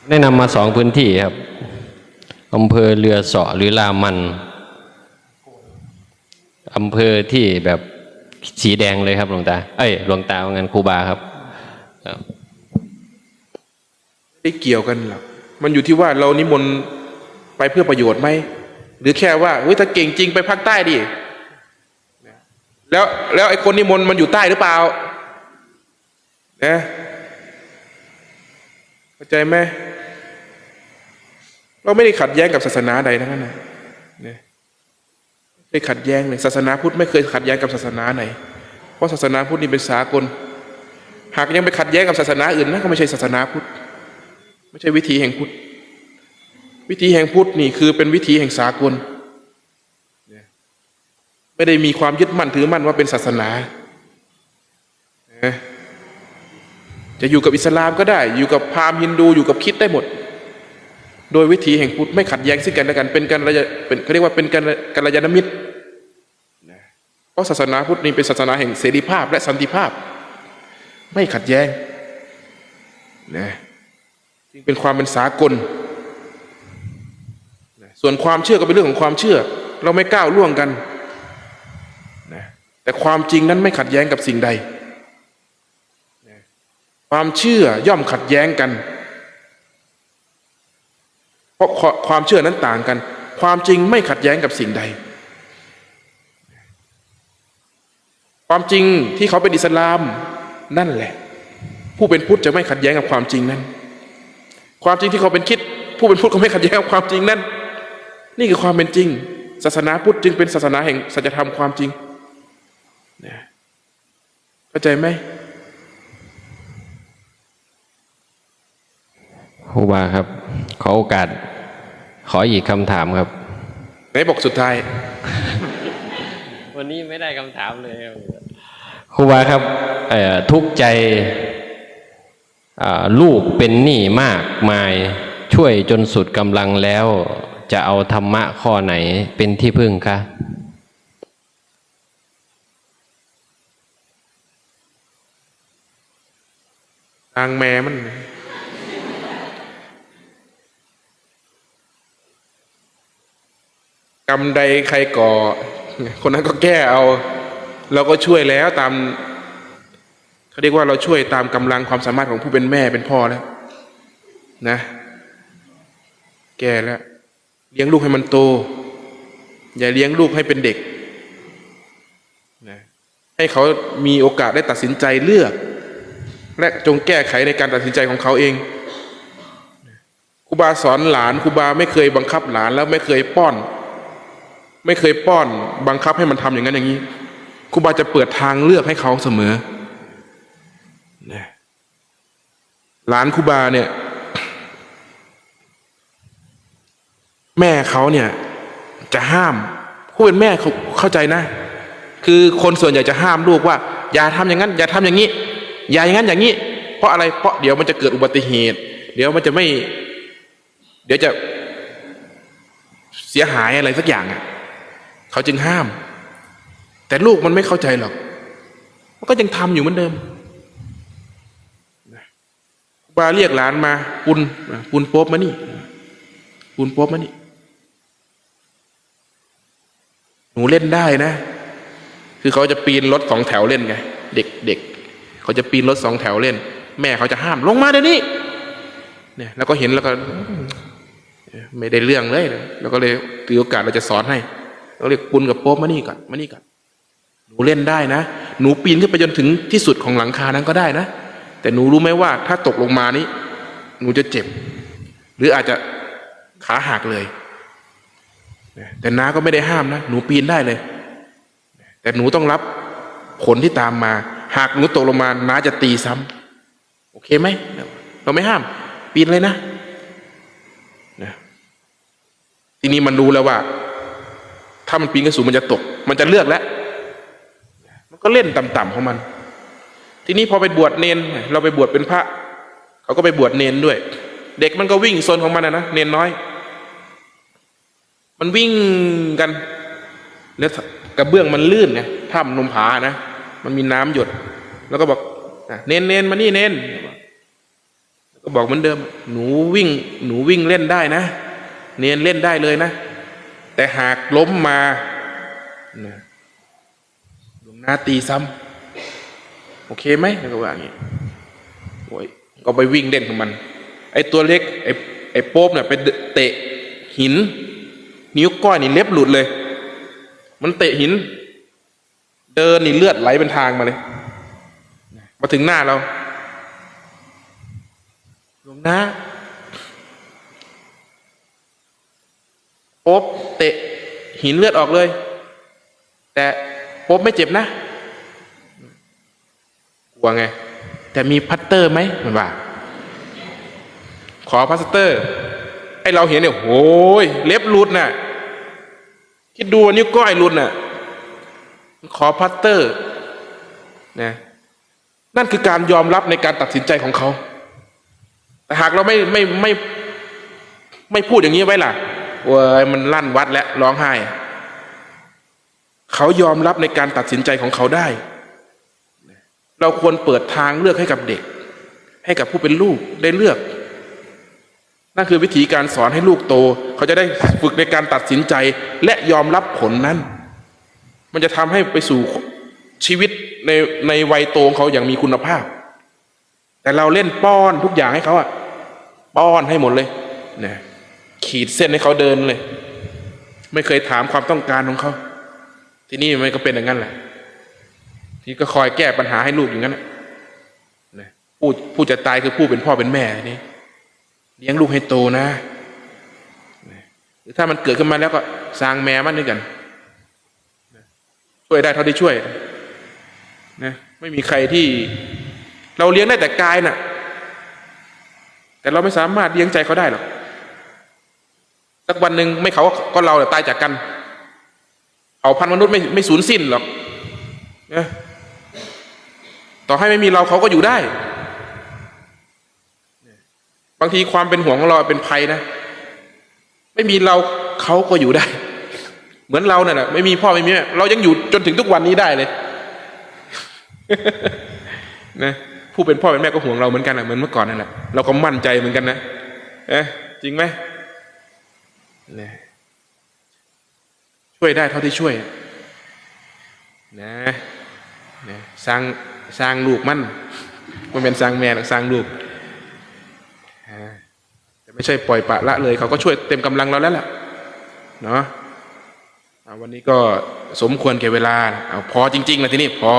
แนะนำมา2พื้นที่ครับอำเภอเรือเสาะหรือลามันอำเภอที่แบบสีแดงเลยครับหลวงตาหลวงตาว่างั้นครูบาครับไม่เกี่ยวกันหรอกมันอยู่ที่ว่าเรานิมนต์ไปเพื่อประโยชน์ไหมหรือแค่ว่าถ้าเก่งจริงไปภาคใต้ดิแล้วไอ้คนนิมนต์มันอยู่ใต้หรือเปล่าเข้าใจไหมเราไม่ได้ขัดแย้งกับศาสนาใดทั้งนั้นนะไม่ขัดแย้งเลยศาสนาพุทธไม่เคยขัดแย้งกับศาสนาไหนเพราะศาสนาพุทธนี่เป็นสากลหากยังไปขัดแย้งกับศาสนาอื่นนะก็ไม่ใช่ศาสนาพุทธไม่ใช่วิถีแห่งพุทธวิถีแห่งพุทธนี่คือเป็นวิถีแห่งสากลไม่ได้มีความยึดมั่นถือมั่นว่าเป็นศาสนาจะอยู่กับอิสลามก็ได้อยู่กับพราหมณ์ฮินดูอยู่กับคริสต์ได้หมดโดยวิถีแห่งพุทธไม่ขัดแย้งซึ่งกันและกันเป็นกันเขาเรียกว่าเป็นกัลยาณมิตรเพราะศาสนาพุทธนี่เป็นศาสนาแห่งเสรีภาพและสันติภาพไม่ขัดแย้งจึงเป็นความเป็นสากลส่วนความเชื่อก็เป็นเรื่องของความเชื่อเราไม่ก้าวล่วงกันแต่ความจริงนั้นไม่ขัดแย้งกับสิ่งใดความเชื่อย่อมขัดแย้งกันเพราะความเชื่อนั้นต่างกันความจริงไม่ขัดแย้งกับสิ่งใดความจริงที่เขาเป็นอิสลามนั่นแหละผู้เป็นพุทธจะไม่ขัดแย้งกับความจริงนั้นความจริงที่เขาเป็นคริสต์ผู้เป็นพุทธก็ไม่ขัดแย้งกับความจริงนั้นนี่คือความเป็นจริงศาสนาพุทธจึงเป็นศาสนาแห่งสัจธรรมความจริงเข้าใจไหมครูบาครับขอโอกาสขออีกคำถามครับไหนบอกสุดท้าย วันนี้ไม่ได้คำถามเลยครูบาครับทุกข์ใจลูกเป็นหนี้มากมายช่วยจนสุดกำลังแล้วจะเอาธรรมะข้อไหนเป็นที่พึ่งคะทางแม่มันกรรมใดใครก่อคนนั้นก็แก้เอาเราก็ช่วยแล้วตามเขาเรียกว่าเราช่วยตามกำลังความสามารถของผู้เป็นแม่เป็นพ่อแล้วนะแก่แล้วเลี้ยงลูกให้มันโตอย่าเลี้ยงลูกให้เป็นเด็กนะให้เขามีโอกาสได้ตัดสินใจเลือกและจงแก้ไขในการตัดสินใจของเขาเองครูบาสอนหลานครูบาไม่เคยบังคับหลานแล้วไม่เคยป้อนบังคับให้มันทำอย่างนั้นอย่างนี้ครูบาจะเปิดทางเลือกให้เขาเสมอหลานครูบาเนี่ยแม่เขาเนี่ยจะห้ามผู้เป็นแม่เขาเข้าใจนะคือคนส่วนใหญ่จะห้ามลูกว่าอย่าทำอย่างนั้นอย่าทำอย่างนี้อย่าอย่างนั้นอย่างนี้เพราะอะไรเพราะเดี๋ยวมันจะเกิดอุบัติเหตุเดี๋ยวจะเสียหายอะไรสักอย่าง เขาจึงห้าม แต่ลูกมันไม่เข้าใจหรอกมันก็ยังทำอยู่เหมือนเดิมบาเรียกหลานมาปุนโป๊บมานี่ปุนโป๊บมานี่หนูเล่นได้นะคือเขาจะปีนรถ2 แถวเล่นไงเด็กเขาจะปีนรถ2 แถวเล่นแม่เขาจะห้ามลงมาเดี๋ยวนี้เนี่ยแล้วก็เห็นแล้วก็ไม่ได้เรื่องเลยแล้วก็เลยถือโอกาสเราจะสอนให้เราเรียกปุนกับโป๊บมานี่ก่อนหนูเล่นได้นะหนูปีนขึ้นไปจนถึงที่สุดของหลังคานั้นก็ได้นะแต่หนูรู้ไหมว่าถ้าตกลงมานี้หนูจะเจ็บหรืออาจจะขาหักเลยแต่น้าก็ไม่ได้ห้ามนะหนูปีนได้เลยแต่หนูต้องรับผลที่ตามมาหากหนูตกลงมาน้าจะตีซ้ำโอเคไหมเราไม่ห้ามปีนเลยนะทีนี้มันรู้แล้วว่าถ้ามันปีนขึ้นสูงมันจะตกมันจะเลือกแล้วมันก็เล่นต่ำๆของมันทีนี้พอไปบวชเนนเราไปบวชเป็นพระเขาก็ไปบวชเนนด้วยเด็กมันก็วิ่งโซนของมันนะเนนน้อยมันวิ่งกันแล้วกระเบื้องมันลื่นไงถ้ำนมผานะมันมีน้ำหยดแล้วก็บอกเนนมานี่เนนก็บอกเหมือนเดิมหนูวิ่งเล่นได้นะเนนเล่นได้เลยนะแต่หากล้มมาหลวงนาตีซ้ำโอเคไหมแล้วก็ว่าอย่างนี้โอ้ยก็ไปวิ่งเล่นของมันไอ้ตัวเล็กไอ้โป๊บเนี่ยไปเตะหินนิ้วก้อยนี่เล็บหลุดเลยมันเตะหินเดินนี่เลือดไหลเป็นทางมาเลยมาถึงหน้าเราหลวงนาโป๊บเตะหินเลือดออกเลยแต่โป๊บไม่เจ็บนะกลัวไงแต่มีพัตเตอร์ไหมมันว่าขอพัตเตอร์ไอเราเห็นเนี่ยโอ้ยเล็บหลุดน่ะคิดดูนิ้วก้อยหลุดน่ะขอพัตเตอร์นะนั่นคือการยอมรับในการตัดสินใจของเขาแต่หากเราไม่พูดอย่างนี้ไว้ล่ะโอ้ยมันลั่นวัดแล้วร้องไห้เขายอมรับในการตัดสินใจของเขาได้เราควรเปิดทางเลือกให้กับเด็กให้กับผู้เป็นลูกได้เลือกนั่นคือวิธีการสอนให้ลูกโตเขาจะได้ฝึกในการตัดสินใจและยอมรับผลนั้นมันจะทำให้ไปสู่ชีวิตในวัยโตของเขาอย่างมีคุณภาพแต่เราเล่นป้อนทุกอย่างให้เขาอะป้อนให้หมดเลยนะขีดเส้นให้เขาเดินเลยไม่เคยถามความต้องการของเขาที่นี่มันก็เป็นอย่างนั้นแหละที่ก็คอยแก้ปัญหาให้ลูกอย่างนั้นนะผู้จะตายคือผู้เป็นพ่อเป็นแม่นี่เลี้ยงลูกให้โตนะหรือถ้ามันเกิดขึ้นมาแล้วก็สร้างแม่มันด้วยกันช่วยได้เท่าที่ช่วยนะไม่มีใครที่เราเลี้ยงได้แต่กายน่ะแต่เราไม่สามารถเลี้ยงใจเขาได้หรอกสักวันหนึ่งไม่เขาก็เราตายจากกันเผ่าพันธุ์มนุษย์ไม่สูญสิ้นหรอกนะต่อให้ไม่มีเราเขาก็อยู่ได้บางทีความเป็นห่วงของเราเป็นภัยนะไม่มีเราเขาก็อยู่ได้เหมือนเราเนี่ยแหละไม่มีพ่อไม่มีแม่เรายังอยู่จนถึงทุกวันนี้ได้เลย นะผู้เป็นพ่อเป็นแม่ก็ห่วงเราเหมือนกันเหมือนเมื่อก่อนนั่นแหละเราก็มั่นใจเหมือนกันนะจริงไหมช่วยได้เท่าที่ช่วยนะสร้างลูกมันเป็นสร้างแม่หรอกสร้างลูกแต่ไม่ใช่ปล่อยปละละเลยเขาก็ช่วยเต็มกำลังเราแล้วล่ะเนาะวันนี้ก็สมควรแก่เวลาเอาพอจริงๆนะทีนี้พอ